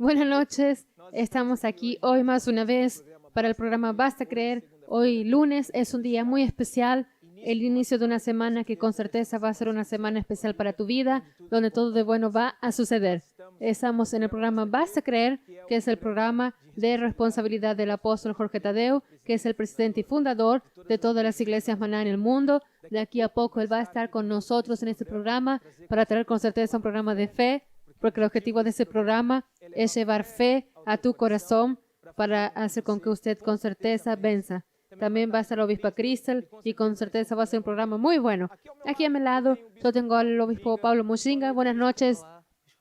Buenas noches, estamos aquí hoy más una vez para el programa Basta Creer. Hoy lunes es un día muy especial, el inicio de una semana que con certeza va a ser una semana especial para tu vida, donde todo de bueno va a suceder. Estamos en el programa Basta Creer, que es el programa de responsabilidad del apóstol Jorge Tadeo, que es el presidente y fundador de todas las iglesias Maná en el mundo. De aquí a poco él va a estar con nosotros en este programa para traer con certeza un programa de fe, porque el objetivo de ese programa es llevar fe a tu corazón para hacer con que usted con certeza venza. También va a estar la obispa Crystal y con certeza va a ser un programa muy bueno. Aquí a mi lado yo tengo al obispo Pablo Muxinga. Buenas noches,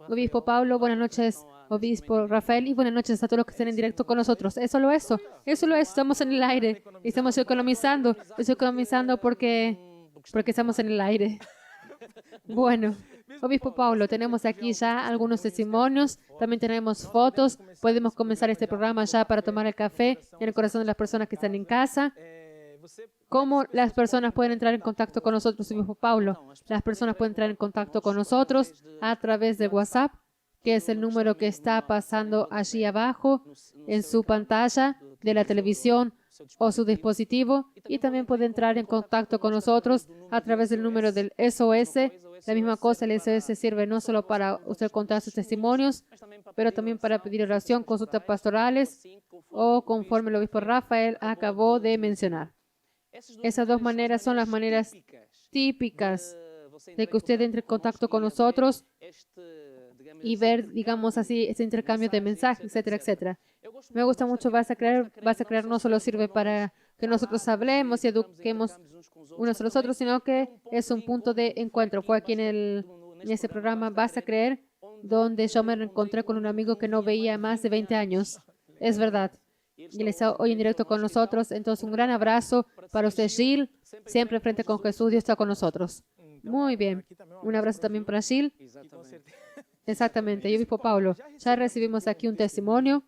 obispo Pablo. Buenas noches, obispo Rafael. Y buenas noches a todos los que estén en directo con nosotros. Es solo eso. Estamos en el aire y estamos economizando. Estoy economizando porque estamos en el aire. Bueno, obispo Pablo, tenemos aquí ya algunos testimonios, también tenemos fotos. Podemos comenzar este programa ya para tomar el café en el corazón de las personas que están en casa. ¿Cómo las personas pueden entrar en contacto con nosotros, obispo Pablo? Las personas pueden entrar en contacto con nosotros a través de WhatsApp, que es el número que está pasando allí abajo en su pantalla de la televisión o su dispositivo, y también puede entrar en contacto con nosotros a través del número del SOS. La misma cosa, el SOS sirve no solo para usted contar sus testimonios, pero también para pedir oración, consultas pastorales o conforme el obispo Rafael acabó de mencionar. Esas dos maneras son las maneras típicas de que usted entre en contacto con nosotros y ver, digamos así, este intercambio de mensajes, etcétera, etcétera. Me gusta mucho Vas a Creer no solo sirve para que nosotros hablemos y eduquemos unos a los otros, sino que es un punto de encuentro. Fue aquí en ese programa Vas a Creer, donde yo me encontré con un amigo que no veía más de 20 años. Es verdad. Y él está hoy en directo con nosotros. Entonces, un gran abrazo para usted, Gil. Siempre frente con Jesús, Dios está con nosotros. Muy bien. Un abrazo también para Gil. Exactamente. Y obispo Pablo, ya recibimos aquí un testimonio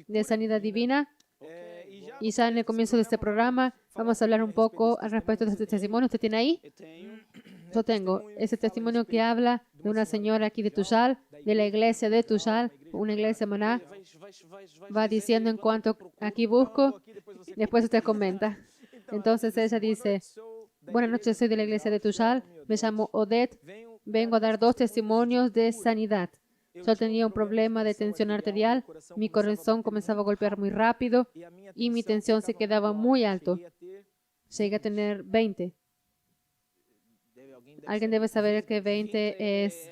de sanidad divina. Y ya en el comienzo de este programa vamos a hablar un poco al respecto de este testimonio. ¿Usted tiene ahí? Yo tengo ese testimonio que habla de una señora aquí de Tuyal, de la iglesia de Tuyal, una iglesia Maná. Va diciendo en cuanto aquí busco, después usted comenta. Entonces ella dice: buenas noches, soy de la iglesia de Tuyal, me llamo Odette, vengo a dar 2 testimonios de sanidad. Yo tenía un problema de tensión arterial, mi corazón comenzaba a golpear muy rápido y mi tensión se quedaba muy alto. Llegué a tener 20. Alguien debe saber que 20 es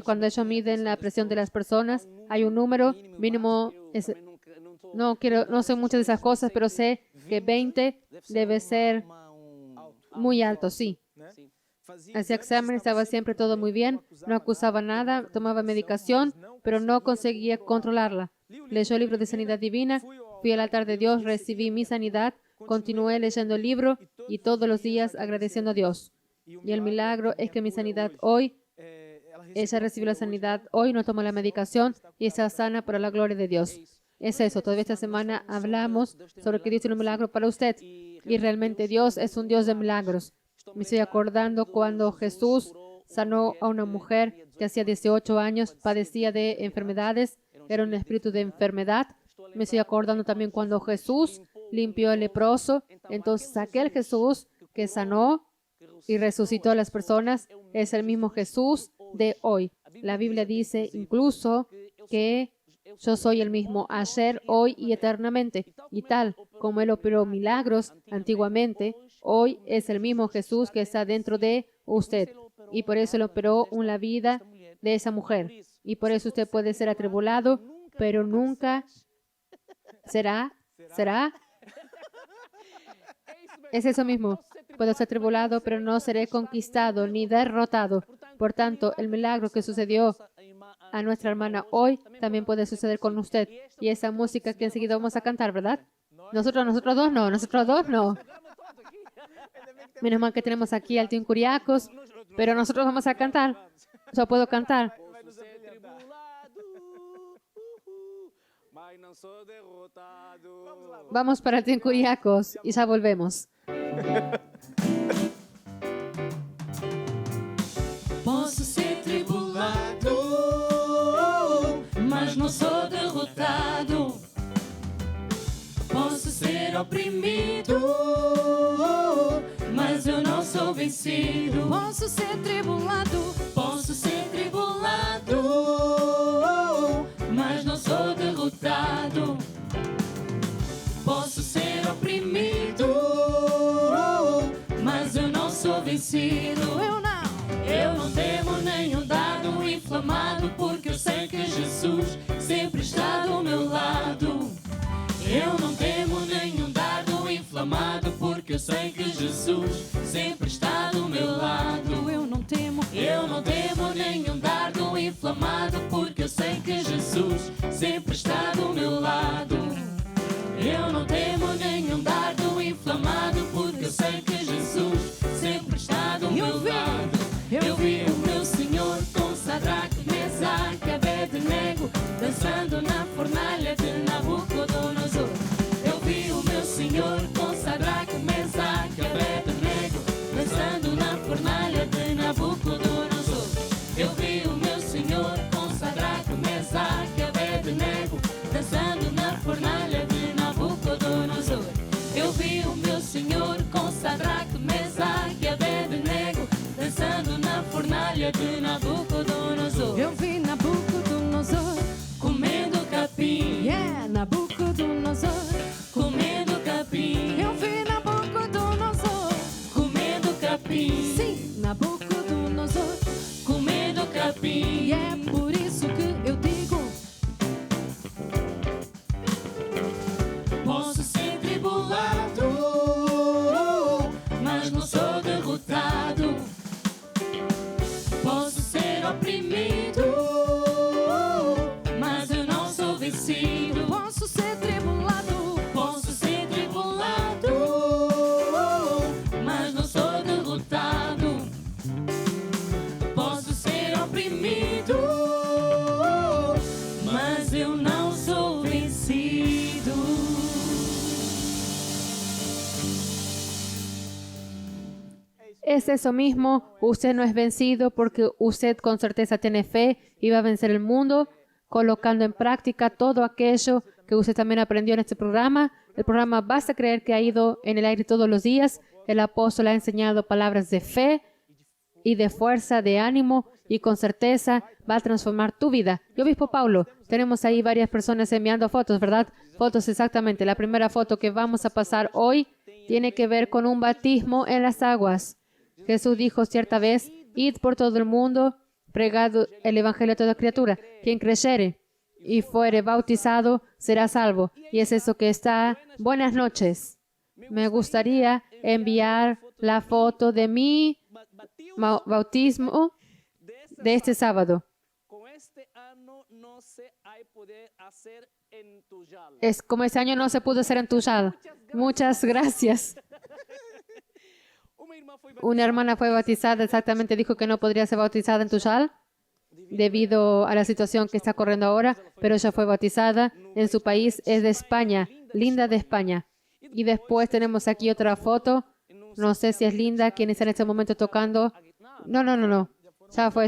cuando ellos miden la presión de las personas. Hay un número mínimo. No sé muchas de esas cosas, pero sé que 20 debe ser muy alto, sí. Hacía examen, estaba siempre todo muy bien, no acusaba nada, tomaba medicación, pero no conseguía controlarla. Leyó el libro de sanidad divina, fui al altar de Dios, recibí mi sanidad, continué leyendo el libro y todos los días agradeciendo a Dios. Y el milagro es que mi sanidad hoy, ella recibió la sanidad hoy, no toma la medicación y está sana para la gloria de Dios. Es eso, todavía esta semana hablamos sobre que Dios tiene un milagro para usted y realmente Dios es un Dios de milagros. Me estoy acordando cuando Jesús sanó a una mujer que hacía 18 años padecía de enfermedades, era un espíritu de enfermedad. Me estoy acordando también cuando Jesús limpió al leproso. Entonces aquel Jesús que sanó y resucitó a las personas es el mismo Jesús de hoy. La Biblia dice incluso que yo soy el mismo ayer, hoy y eternamente. Y tal como Él operó milagros antiguamente, hoy es el mismo Jesús que está dentro de usted. Y por eso Él operó la vida de esa mujer. Y por eso usted puede ser atribulado, pero nunca será. Es eso mismo. Puedo ser atribulado, pero no seré conquistado ni derrotado. Por tanto, el milagro que sucedió a nuestra hermana hoy también puede suceder con usted. Y esa música que enseguida vamos a cantar, ¿verdad? Nosotros dos no. Menos mal que tenemos aquí al Team Curiacos, pero nosotros vamos a cantar. Yo puedo cantar. Vamos para el Team Curiacos y ya volvemos. Posso ser tribulado, mas mas não sou derrotado. Posso ser oprimido, mas eu não sou vencido. Posso ser tribulado, mas não sou derrotado. Posso ser oprimido, mas eu não sou vencido. Eu não temo nenhum dardo inflamado, porque eu sei que Jesus sempre está do meu lado. Eu não temo nenhum dardo inflamado, porque eu sei que Jesus sempre está do meu lado. eu não temo nenhum dardo inflamado, porque eu sei que Jesus sempre está do meu lado. Eu não temo nenhum dardo inflamado, porque eu sei que Jesus sempre está do meu lado. Eu vi o meu Senhor com Sadraque, Mesaque e Abednego dançando na fornalha de Nabucodonosor. Eu vi o meu Senhor com Sadraque, Mesaque e Abednego dançando na fornalha de Nabucodonosor. Eu vi o meu Senhor com Sadraque, Mesaque e Abednego dançando na fornalha de Nabucodonosor. Eu vi o meu Senhor com Sadraque, Mesaque e Abednego dançando na fornalha de Nabucodonosor. Eu vi Nabucodonosor comendo capim, Nabucodonosor. comendo capim. Eu vi Nabucodonosor Comendo capim, sim, Nabucodonosor. comendo capim. E é por isso que eu digo: Posso ser tribulado, mas não sou derrotado. Posso ser oprimido, mas eu não sou vencido. posso ser tribulado, Posso ser tribulado, mas não sou derrotado. Posso ser oprimido, mas eu não sou vencido. Es eso mismo, usted no es vencido porque usted con certeza tiene fe y va a vencer el mundo, colocando en práctica todo aquello que usted también aprendió en este programa. El programa Basta Creer, que ha ido en el aire todos los días. El apóstol ha enseñado palabras de fe y de fuerza, de ánimo, y con certeza va a transformar tu vida. Y obispo Paulo, tenemos ahí varias personas enviando fotos, ¿verdad? Fotos exactamente. La primera foto que vamos a pasar hoy tiene que ver con un bautismo en las aguas. Jesús dijo cierta vez: id por todo el mundo, pregad el evangelio a toda criatura. Quien creyere y fuere bautizado será salvo. Y es eso que está. Buenas noches. Me gustaría enviar la foto de mi bautismo de este sábado. Es como este año no se pudo hacer en Tuyal. Muchas gracias. Una hermana fue bautizada, exactamente dijo que no podría ser bautizada en Tuyal debido a la situación que está corriendo ahora, pero ella fue bautizada en su país, es de España, Linda de España. Y después tenemos aquí otra foto, no sé si es Linda, quien está en este momento tocando. No, ya fue.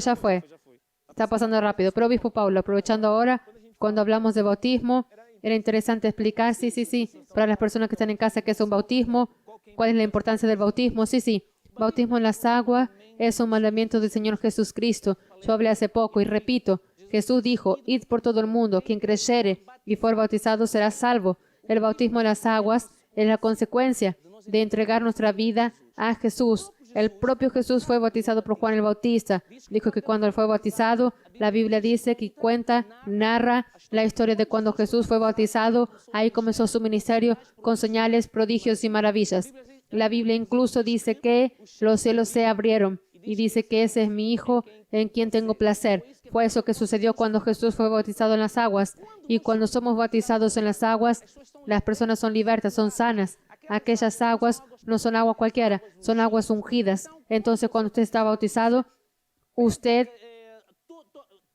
Está pasando rápido. Pero obispo Paulo, aprovechando ahora, cuando hablamos de bautismo, era interesante explicar, sí, para las personas que están en casa, qué es un bautismo, cuál es la importancia del bautismo. Sí, bautismo en las aguas es un mandamiento del Señor Jesucristo. Yo hablé hace poco y repito, Jesús dijo: id por todo el mundo, quien creyere y fuere bautizado será salvo. El bautismo en las aguas es la consecuencia de entregar nuestra vida a Jesús. El propio Jesús fue bautizado por Juan el Bautista. Dijo que cuando él fue bautizado, la Biblia dice que narra la historia de cuando Jesús fue bautizado. Ahí comenzó su ministerio con señales, prodigios y maravillas. La Biblia incluso dice que los cielos se abrieron y dice que ese es mi Hijo en quien tengo placer. Fue eso que sucedió cuando Jesús fue bautizado en las aguas. Y cuando somos bautizados en las aguas, las personas son libertas, son sanas. Aquellas aguas no son agua cualquiera, son aguas ungidas. Entonces, cuando usted está bautizado, usted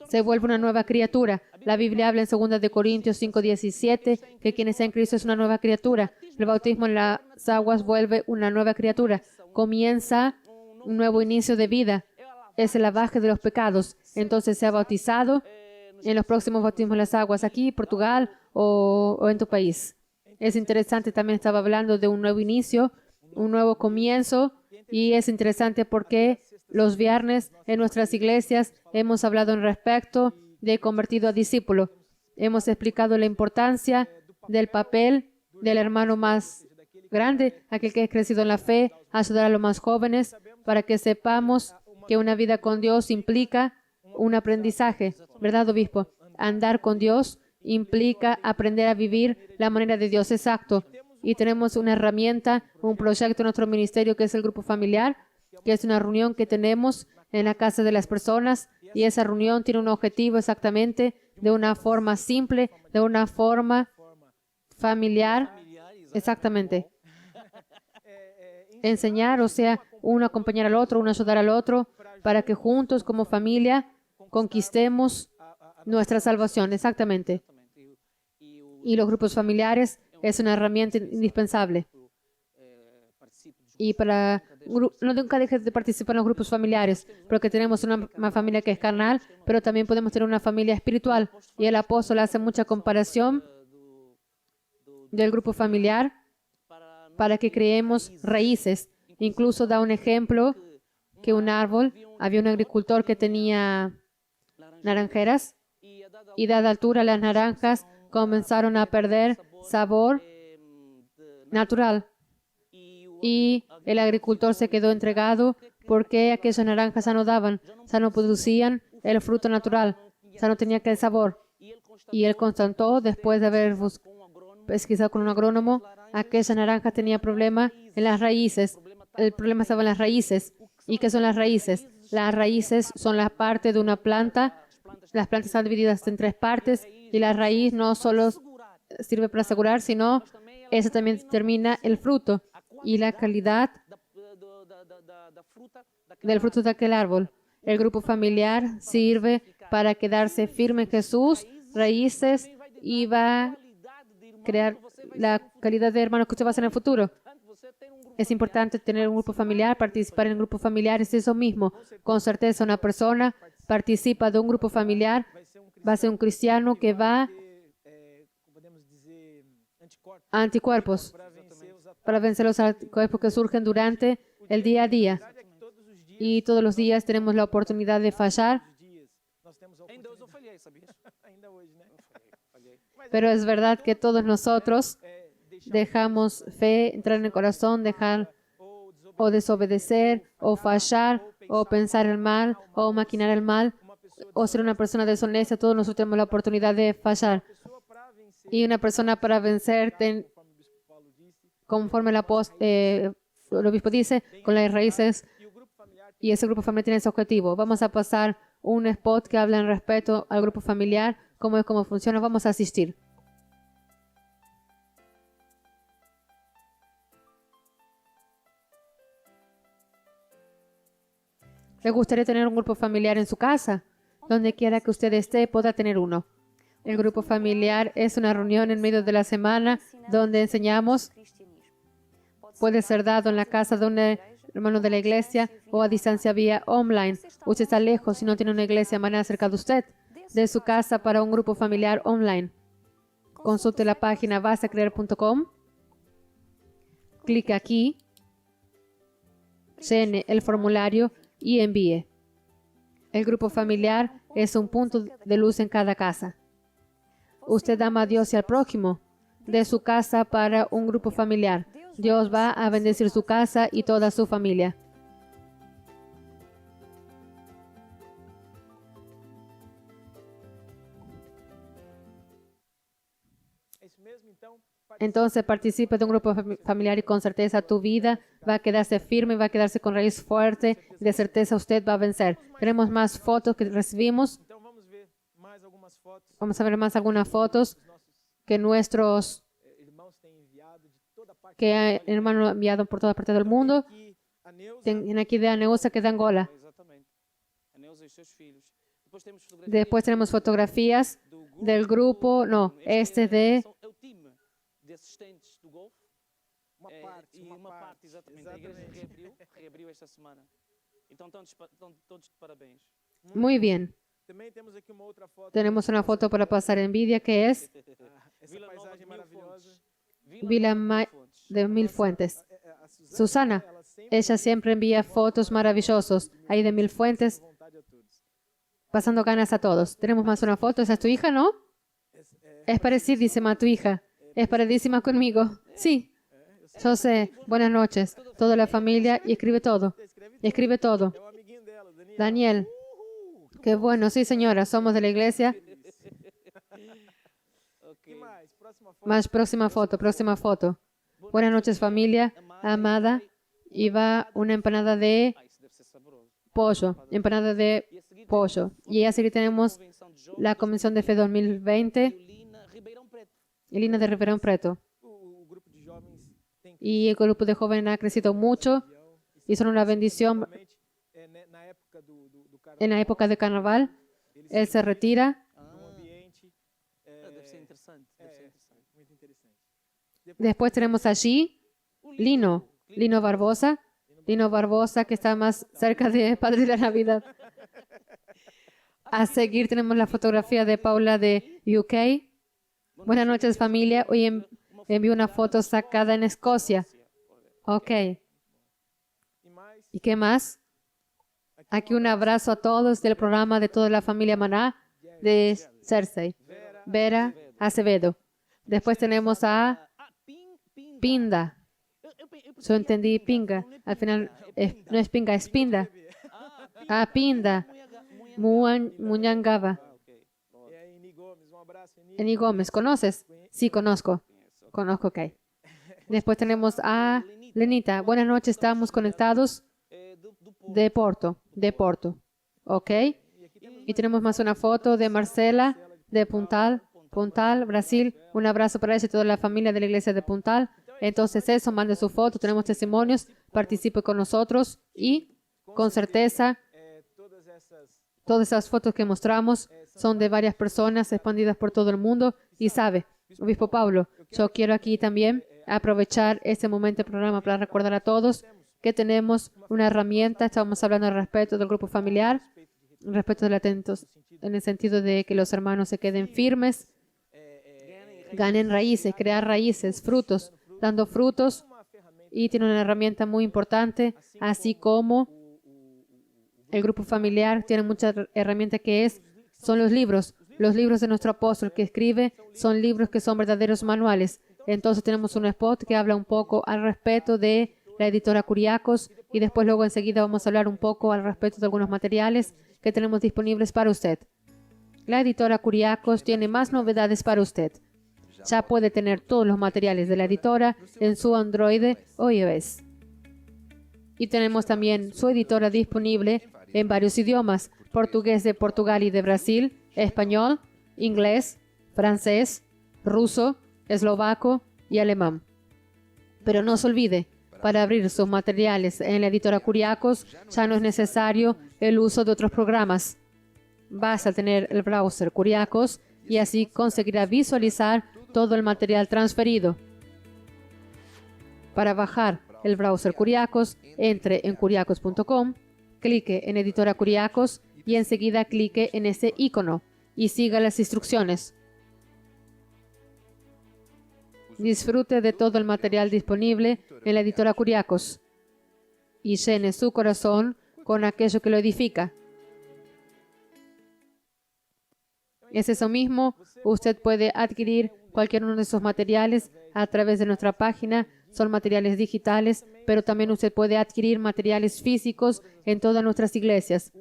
se vuelve una nueva criatura. La Biblia habla en 2 de Corintios 5:17 que quien está en Cristo es una nueva criatura. El bautismo en las aguas vuelve una nueva criatura. Comienza un nuevo inicio de vida. Es el lavaje de los pecados. Entonces, sea bautizado en los próximos bautismos en las aguas, aquí, Portugal o en tu país. Es interesante, también estaba hablando de un nuevo inicio, un nuevo comienzo, y es interesante porque los viernes en nuestras iglesias hemos hablado en respecto de convertido a discípulo. Hemos explicado la importancia del papel del hermano más grande, aquel que ha crecido en la fe, ayudar a los más jóvenes para que sepamos que una vida con Dios implica un aprendizaje, ¿verdad, obispo? Andar con Dios implica aprender a vivir la manera de Dios, exacto. Y tenemos una herramienta, un proyecto en nuestro ministerio que es el grupo familiar, que es una reunión que tenemos en la casa de las personas, y esa reunión tiene un objetivo exactamente de una forma simple, de una forma familiar, exactamente. Enseñar, o sea, uno acompañar al otro, uno ayudar al otro, para que juntos como familia conquistemos nuestra salvación, exactamente. Y los grupos familiares es una herramienta indispensable. Y no nunca dejes de participar en los grupos familiares, porque tenemos una familia que es carnal, pero también podemos tener una familia espiritual. Y el apóstol hace mucha comparación del grupo familiar para que creemos raíces. Incluso da un ejemplo que un árbol, había un agricultor que tenía naranjeras, y dada altura las naranjas comenzaron a perder sabor natural. Y el agricultor se quedó entregado porque aquellas naranjas ya no daban, ya no producían el fruto natural, ya no tenía aquel sabor. Y él constató, después de haber pesquisado con un agrónomo, aquella naranja tenía problema en las raíces. El problema estaba en las raíces. ¿Y qué son las raíces? Las raíces son la parte de una planta. Las plantas están divididas en 3 partes y la raíz no solo sirve para asegurar, sino eso también determina el fruto y la calidad del fruto de aquel árbol. El grupo familiar sirve para quedarse firme en Jesús, raíces, y va a crear la calidad de hermanos que usted va a ser en el futuro. Es importante tener un grupo familiar, participar en un grupo familiar, es eso mismo. Con certeza una persona participa de un grupo familiar, va a ser un cristiano que va a anticuerpos para vencer los anticuerpos que surgen durante el día a día. Y todos los días tenemos la oportunidad de fallar. Pero es verdad que todos nosotros dejamos fe entrar en el corazón, dejar o desobedecer, o fallar, o pensar el mal, o maquinar el mal, o ser una persona deshonesta. Todos nosotros tenemos la oportunidad de fallar. Y una persona para vencer, conforme el obispo dice, con las raíces, y ese grupo familiar tiene ese objetivo. Vamos a pasar un spot que habla en respeto al grupo familiar, cómo es, cómo funciona. Vamos a asistir. ¿Le gustaría tener un grupo familiar en su casa? Donde quiera que usted esté, pueda tener uno. El grupo familiar es una reunión en medio de la semana donde enseñamos. Puede ser dado en la casa de un hermano de la iglesia o a distancia vía online. Usted está lejos y no tiene una iglesia más cerca de usted. De su casa para un grupo familiar online. Consulte la página bastacreer.com. Clique aquí. Llene el formulario y envíe. El grupo familiar es un punto de luz en cada casa. Usted ama a Dios y al prójimo. De su casa para un grupo familiar. Dios va a bendecir su casa y toda su familia. Entonces participe de un grupo familiar y con certeza tu vida va a quedarse firme, va a quedarse con raíz fuerte. De certeza usted va a vencer. Tenemos más fotos que recibimos. Vamos a ver más algunas fotos que nuestros hermanos enviado por toda parte del mundo. Tienen aquí de Aneusa, que es de Angola. Después tenemos fotografías del grupo, de uma parte, exatamente. A igreja reabriu esta semana. Então, todos de parabéns. Muy bien. Tenemos una foto para pasar envidia que es Vila de Mil Fuentes. Susana, ella siempre envía fotos maravillosos ahí de Mil Fuentes, pasando ganas a todos. Tenemos más una foto. ¿Esa es tu hija, no? Es parecidísima a tu hija. Es parecidísima conmigo. Sí. Yo sé. Buenas noches. Toda la familia y escribe todo. Escribe todo. Daniel. Qué bueno. Sí, señora. Somos de la iglesia. Más próxima foto. Próxima foto. Buenas noches, familia amada. Y va una empanada de pollo. Empanada de pollo. Y así que tenemos la Convención de Fe 2020. Elina de Ribeirão Preto. Y el grupo de jóvenes ha crecido mucho y son una bendición. En la época de carnaval, él se retira. Después tenemos allí Lino Barbosa. Lino Barbosa, que está más cerca de Padre de la Navidad. A seguir tenemos la fotografía de Paula de UK. Buenas noches, familia. Hoy envío una foto sacada en Escocia. Ok. ¿Y qué más? Aquí un abrazo a todos del programa de toda la familia Maná de Cersei. Vera Acevedo. Después tenemos a Pinda. Yo entendí Pinga. Al final no es Pinga, es Pinda. Ah, Pinda. Muñangaba. Eni Gómez, ¿conoces? Sí, conozco. Conozco, ok. Después tenemos a Lenita. Buenas noches, estamos conectados de Porto. Ok. Y tenemos más una foto de Marcela de Puntal, Brasil. Un abrazo para ella y toda la familia de la iglesia de Puntal. Entonces eso, mande su foto, tenemos testimonios, participe con nosotros y con certeza todas esas fotos que mostramos son de varias personas expandidas por todo el mundo. Y sabe, Obispo Pablo, yo quiero aquí también aprovechar este momento del programa para recordar a todos que tenemos una herramienta. Estamos hablando al respecto del grupo familiar, respecto del atentos, en el sentido de que los hermanos se queden firmes, ganen raíces, crear raíces, frutos, dando frutos. Y tiene una herramienta muy importante, así como el grupo familiar tiene muchas herramientas son los libros. Los libros de nuestro apóstol que escribe son libros que son verdaderos manuales. Entonces tenemos un spot que habla un poco al respecto de la editora Curiacos y después luego enseguida vamos a hablar un poco al respecto de algunos materiales que tenemos disponibles para usted. La editora Curiacos tiene más novedades para usted. Ya puede tener todos los materiales de la editora en su Android o iOS. Y tenemos también su editora disponible en varios idiomas: portugués de Portugal y de Brasil, español, inglés, francés, ruso, eslovaco y alemán. Pero no se olvide, para abrir sus materiales en la editora Curiacos ya no es necesario el uso de otros programas. Basta tener el browser Curiacos y así conseguirá visualizar todo el material transferido. Para bajar el browser Curiacos, entre en curiacos.com, clique en editora Curiacos y enseguida clique en ese icono y siga las instrucciones. Disfrute de todo el material disponible en la editora Curiacos y llene su corazón con aquello que lo edifica. Es eso mismo, usted puede adquirir cualquier uno de esos materiales a través de nuestra página. Son materiales digitales, pero también usted puede adquirir materiales físicos en todas nuestras iglesias.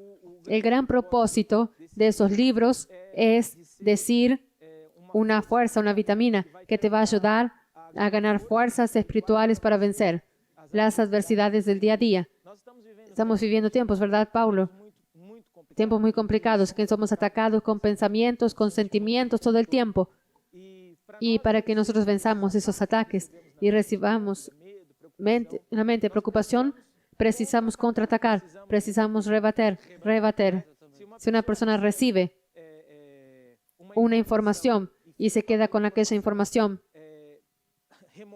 El gran propósito de esos libros es decir, una fuerza, una vitamina que te va a ayudar a ganar fuerzas espirituales para vencer las adversidades del día a día. Estamos viviendo tiempos, ¿verdad, Paulo? Tiempos muy complicados, que somos atacados con pensamientos, con sentimientos todo el tiempo. Y para que nosotros venzamos esos ataques y recibamos una mente de preocupación, precisamos contraatacar, precisamos rebater. Si una persona recibe una información y se queda con aquella información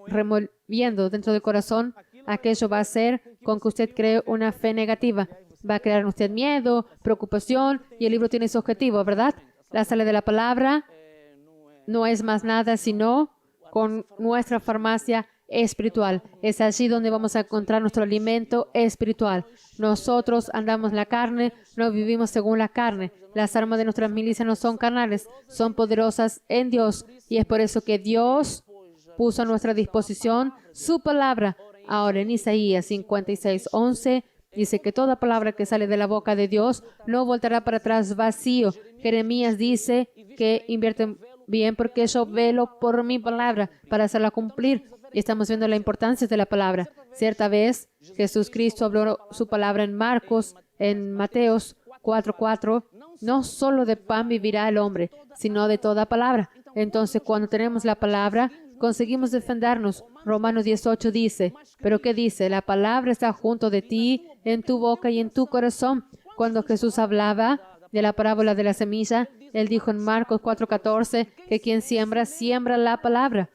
removiendo dentro del corazón, aquello va a hacer con que usted cree una fe negativa. Va a crear en usted miedo, preocupación, y el libro tiene su objetivo, ¿verdad? La sala de la palabra no es más nada sino con nuestra farmacia espiritual. Es allí donde vamos a encontrar nuestro alimento espiritual. Nosotros andamos en la carne, no vivimos según la carne. Las armas de nuestras milicias no son carnales, son poderosas en Dios. Y es por eso que Dios puso a nuestra disposición su palabra. Ahora en Isaías 56:11 dice que toda palabra que sale de la boca de Dios no voltará para atrás vacío. Jeremías dice que invierten bien porque yo velo por mi palabra para hacerla cumplir. Y estamos viendo la importancia de la palabra. Cierta vez Jesús Cristo habló su palabra en Marcos, en Mateos 4:4. No solo de pan vivirá el hombre, sino de toda palabra. Entonces, cuando tenemos la palabra, conseguimos defendernos. Romanos 18 dice, ¿pero qué dice? La palabra está junto de ti, en tu boca y en tu corazón. Cuando Jesús hablaba de la parábola de la semilla, Él dijo en Marcos 4:14 que quien siembra, siembra la palabra.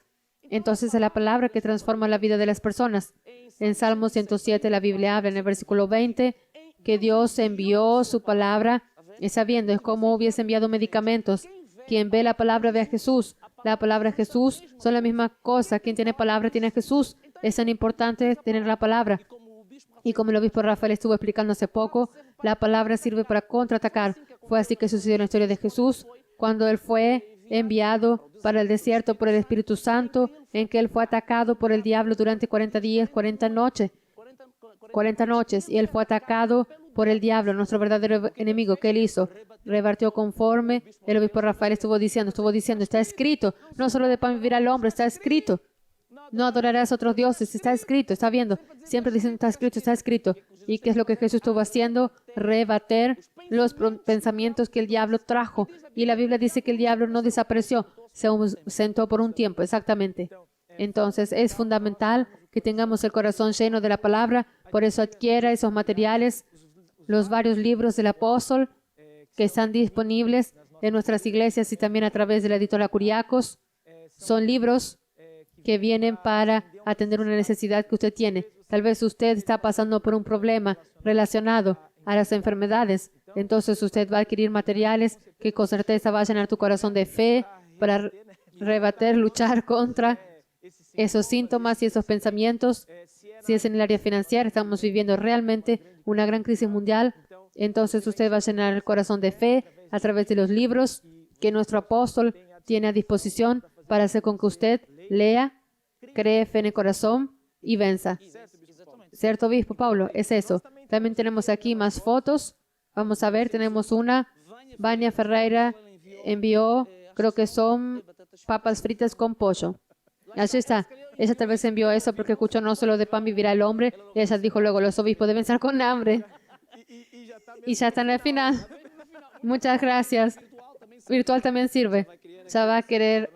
Entonces es la palabra que transforma la vida de las personas. En Salmo 107 la Biblia habla en el versículo 20 que Dios envió su palabra, y sabiendo es como hubiese enviado medicamentos. Quien ve la palabra ve a Jesús. La palabra y Jesús son la misma cosa. Quien tiene palabra tiene a Jesús. Es tan importante tener la palabra. Y como el obispo Rafael estuvo explicando hace poco, la palabra sirve para contraatacar. Fue así que sucedió en la historia de Jesús, cuando Él fue enviado para el desierto por el Espíritu Santo, en que Él fue atacado por el diablo durante 40 días, 40 noches. Y Él fue atacado por el diablo, nuestro verdadero enemigo. ¿Qué Él hizo? Repartió conforme el obispo Rafael estuvo diciendo, está escrito. No solo de pan vivirá el hombre, está escrito. No adorarás a otros dioses, está escrito, está viendo. Siempre diciendo, está escrito, está escrito. ¿Y qué es lo que Jesús estuvo haciendo? Rebater los pensamientos que el diablo trajo. Y la Biblia dice que el diablo no desapareció, se ausentó por un tiempo, exactamente. Entonces, es fundamental que tengamos el corazón lleno de la palabra. Por eso adquiera esos materiales, los varios libros del apóstol que están disponibles en nuestras iglesias y también a través de la editora Curiacos. Son libros que vienen para atender una necesidad que usted tiene. Tal vez usted está pasando por un problema relacionado a las enfermedades. Entonces usted va a adquirir materiales que con certeza va a llenar tu corazón de fe para rebater, luchar contra esos síntomas y esos pensamientos. Si es en el área financiera, estamos viviendo realmente una gran crisis mundial. Entonces usted va a llenar el corazón de fe a través de los libros que nuestro apóstol tiene a disposición para hacer con que usted lea, cree fe en el corazón y venza. ¿Cierto, obispo Paulo? Es eso. También tenemos aquí más fotos. Vamos a ver, tenemos una. Vania Ferreira envió, creo que son papas fritas con pollo. Allí está. Ella tal vez envió eso porque escuchó no solo de pan vivirá el hombre. Y ella dijo luego, los obispos deben estar con hambre. Y ya está en el final. Muchas gracias. Virtual también sirve. Ya va a querer.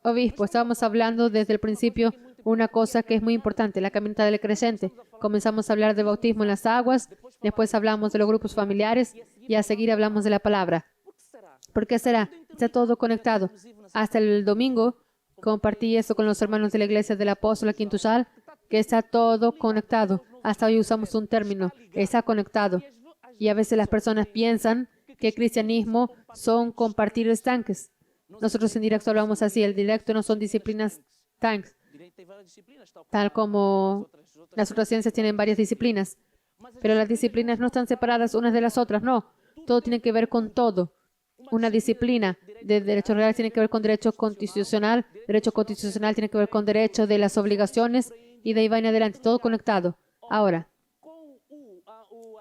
Obispo, estábamos hablando desde el principio una cosa que es muy importante, la caminata del creyente. Comenzamos a hablar del bautismo en las aguas, después hablamos de los grupos familiares y a seguir hablamos de la palabra. ¿Por qué será? Está todo conectado. Hasta el domingo compartí eso con los hermanos de la iglesia del apóstol aquí en Tuyal, que está todo conectado. Hasta hoy usamos un término, está conectado. Y a veces las personas piensan que el cristianismo son compartir estanques. Nosotros en directo hablamos así, el directo no son disciplinas tanks, tal como las otras ciencias tienen varias disciplinas. Pero las disciplinas no están separadas unas de las otras, no. Todo tiene que ver con todo. Una disciplina de derecho real tiene que ver con derecho constitucional tiene que ver con derecho de las obligaciones y de ahí va en adelante, todo conectado. Ahora,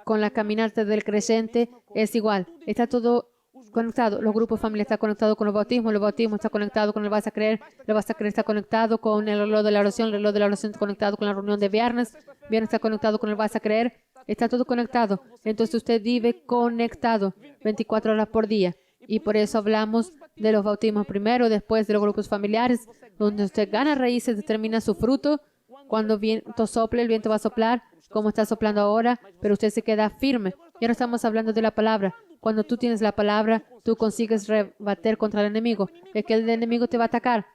con la caminata del creyente es igual, está todo conectado. Los grupos familiares están conectados con los bautismos está conectado con el vas a creer está conectado con el reloj de la oración, el reloj de la oración está conectado con la reunión de viernes está conectado con el vas a creer, está todo conectado. Entonces usted vive conectado 24 horas por día. Y por eso hablamos de los bautismos primero, después de los grupos familiares, donde usted gana raíces, determina su fruto. Cuando el viento sople, el viento va a soplar, como está soplando ahora, pero usted se queda firme. Ya no estamos hablando de la palabra. Cuando tú tienes la palabra, tú consigues rebater contra el enemigo. Es que el enemigo te va a atacar.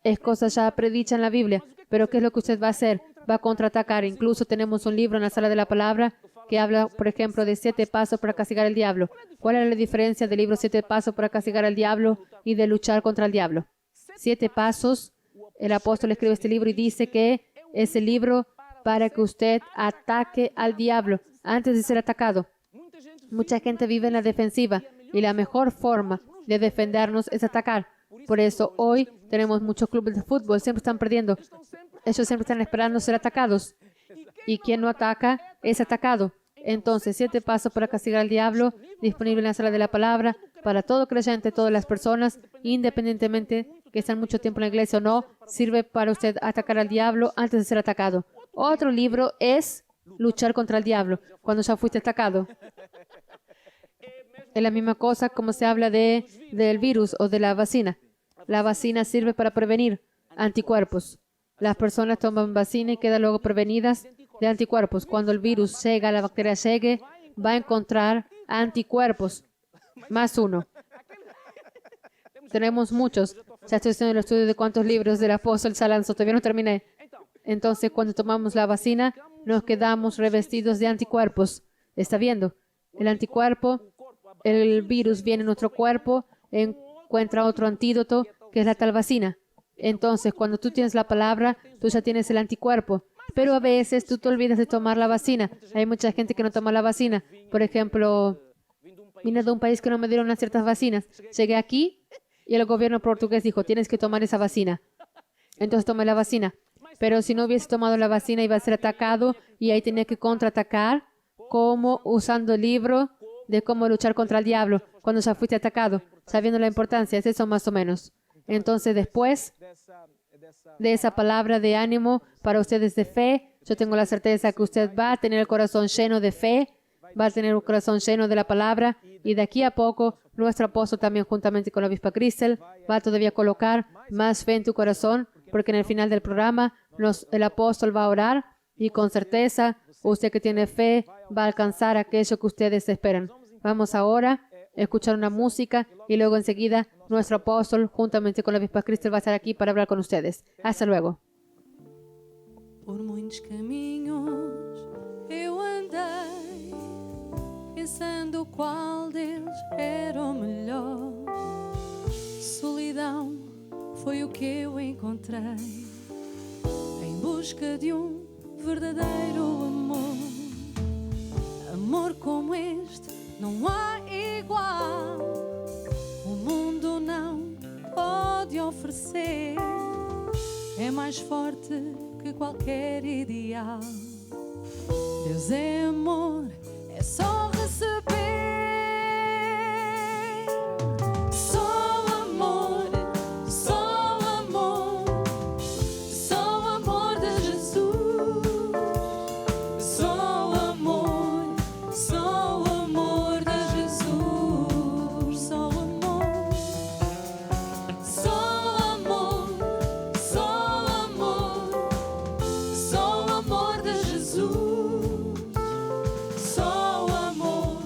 Es cosa ya predicha en la Biblia. Pero ¿qué es lo que usted va a hacer? Va a contraatacar. Incluso tenemos un libro en la sala de la palabra que habla, por ejemplo, de 7 pasos para castigar al diablo. ¿Cuál es la diferencia del libro 7 pasos para castigar al diablo y de luchar contra el diablo? 7 pasos, el apóstol escribe este libro y dice que es el libro para que usted ataque al diablo antes de ser atacado. Mucha gente vive en la defensiva y la mejor forma de defendernos es atacar. Por eso hoy tenemos muchos clubes de fútbol, siempre están perdiendo. Ellos siempre están esperando ser atacados. Y quien no ataca es atacado. Entonces, 7 pasos para castigar al diablo, disponible en la sala de la palabra, para todo creyente, todas las personas, independientemente que estén mucho tiempo en la iglesia o no, sirve para usted atacar al diablo antes de ser atacado. Otro libro es luchar contra el diablo, cuando ya fuiste atacado. Es la misma cosa como se habla del virus o de la vacuna. La vacuna sirve para prevenir anticuerpos. Las personas toman vacuna y quedan luego prevenidas de anticuerpos. Cuando el virus llega, la bacteria llegue, va a encontrar anticuerpos. Más uno. Tenemos muchos. Ya estoy haciendo el estudio de cuántos libros del apóstol se lanzó. Todavía no terminé. Entonces, cuando tomamos la vacuna, nos quedamos revestidos de anticuerpos. ¿Está viendo? El anticuerpo, el virus viene en nuestro cuerpo, encuentra otro antídoto, que es la tal vacuna. Entonces, cuando tú tienes la palabra, tú ya tienes el anticuerpo. Pero a veces tú te olvidas de tomar la vacuna. Hay mucha gente que no toma la vacuna. Por ejemplo, vine de un país que no me dieron unas ciertas vacunas. Llegué aquí y el gobierno portugués dijo, tienes que tomar esa vacuna. Entonces tomé la vacuna. Pero si no hubiese tomado la vacuna, iba a ser atacado y ahí tenía que contraatacar, como usando el libro de cómo luchar contra el diablo cuando ya fuiste atacado, sabiendo la importancia. Es eso más o menos. Entonces, después de esa palabra de ánimo para ustedes de fe, yo tengo la certeza que usted va a tener el corazón lleno de fe, va a tener un corazón lleno de la palabra, y de aquí a poco, nuestro apóstol también juntamente con la obispa Cristel va a todavía colocar más fe en tu corazón, porque en el final del programa el apóstol va a orar y con certeza usted que tiene fe va a alcanzar aquello que ustedes esperan. Vamos ahora a escuchar una música y luego enseguida nuestro apóstol juntamente con la obispa Cristel va a estar aquí para hablar con ustedes. Hasta luego. Por muitos caminhos eu andei, pensando qual deles era o melhor. Solidão foi o que eu encontrei, em busca de verdadeiro amor. Amor como este não há igual, o mundo não pode oferecer. É mais forte que qualquer ideal. Deus é amor, é só receber. Só amor, só amor, só o amor de Jesus. Só amor, só o amor de Jesus. Só amor, só amor, só amor, só o amor de Jesus. Só amor,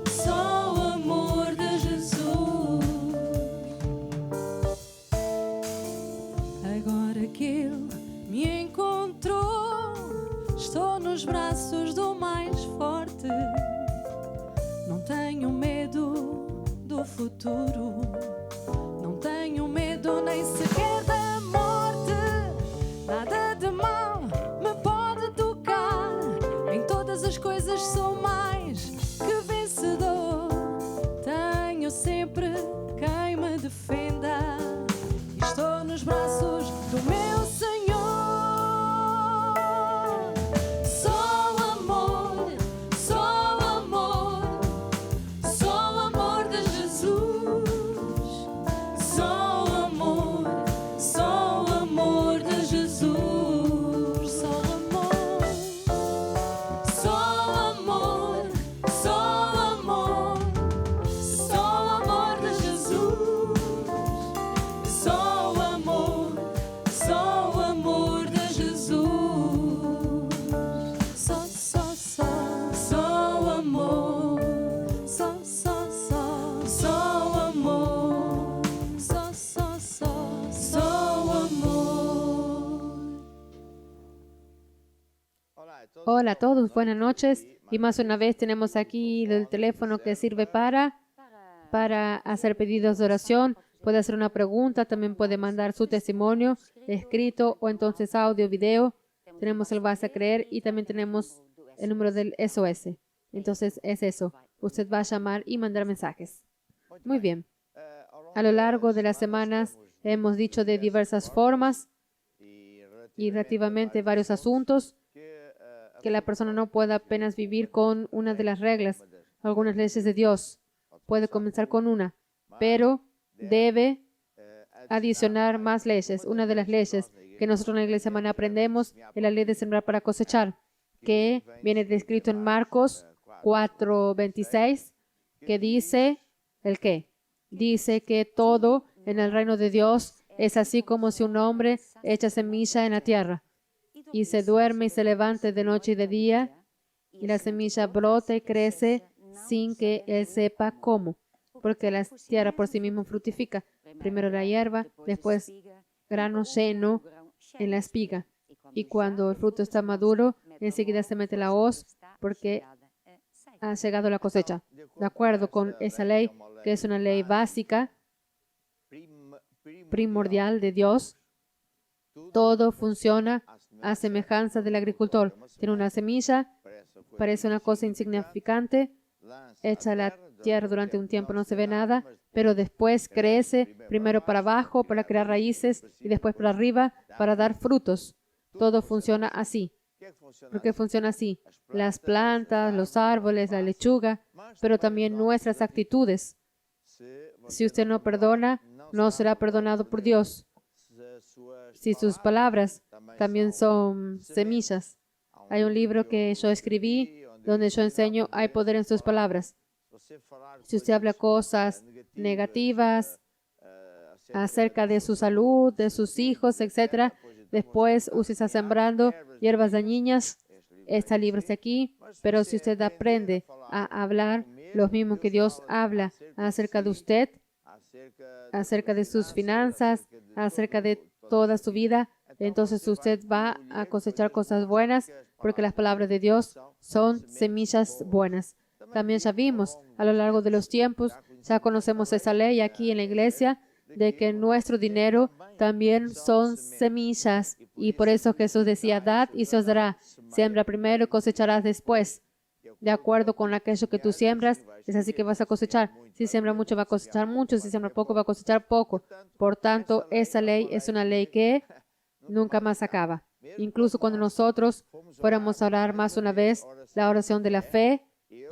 só o amor de Jesus. Agora que Ele me encontrou, estou nos braços do mais forte. Não tenho medo do futuro, não tenho medo nem sequer da morte. Nada de mal me pode tocar, em todas as coisas sou mais que vencedor. Tenho sempre quem me defenda, estou nos braços do meu Senhor. Só amor, só amor, só o amor de Jesus. Só amor, só o amor de Jesus. Só amor, só amor, só amor, só o amor de Jesus. Só amor, só o amor de Jesus. Só o amor. Só o amor. Só o amor. Hola a todos, buenas noches. Y más una vez tenemos aquí el teléfono que sirve para hacer pedidos de oración. Puede hacer una pregunta, también puede mandar su testimonio escrito o entonces audio, video. Tenemos el Vas a Creer y también tenemos el número del SOS. Entonces es eso. Usted va a llamar y mandar mensajes. Muy bien. A lo largo de las semanas hemos dicho de diversas formas y relativamente varios asuntos que la persona no pueda apenas vivir con una de las reglas, algunas leyes de Dios. Puede comenzar con una, pero debe adicionar más leyes. Una de las leyes que nosotros en la Iglesia Maná aprendemos es la ley de sembrar para cosechar, que viene descrito en Marcos 4:26, que dice, ¿el qué? Dice que todo en el reino de Dios es así como si un hombre echa semilla en la tierra y se duerme y se levante de noche y de día y la semilla brota y crece sin que él sepa cómo, porque la tierra por sí misma fructifica. Primero la hierba, después grano lleno en la espiga. Y cuando el fruto está maduro, enseguida se mete la hoz porque ha llegado la cosecha. De acuerdo con esa ley, que es una ley básica, primordial de Dios, todo funciona a semejanza del agricultor. Tiene una semilla, parece una cosa insignificante, echa a la tierra durante un tiempo, no se ve nada, pero después crece, primero para abajo, para crear raíces, y después para arriba, para dar frutos. Todo funciona así. ¿Por qué funciona así? Las plantas, los árboles, la lechuga, pero también nuestras actitudes. Si usted no perdona, no será perdonado por Dios. Si sus palabras también son semillas. Hay un libro que yo escribí donde yo enseño, hay poder en sus palabras. Si usted habla cosas negativas acerca de su salud, de sus hijos, etc., después usted está sembrando hierbas dañinas. Este libro está aquí, pero si usted aprende a hablar lo mismo que Dios habla acerca de usted, acerca de sus finanzas, acerca de toda su vida, entonces usted va a cosechar cosas buenas porque las palabras de Dios son semillas buenas. También ya vimos a lo largo de los tiempos, ya conocemos esa ley aquí en la iglesia, de que nuestro dinero también son semillas. Y por eso Jesús decía, dad y se os dará. Siembra primero y cosecharás después. De acuerdo con aquello que tú siembras, es así que vas a cosechar. Si siembra mucho, va a cosechar mucho. Si siembra poco, va a cosechar poco. Por tanto, esa ley es una ley que nunca más acaba. Incluso cuando nosotros fuéramos a orar más una vez, la oración de la fe,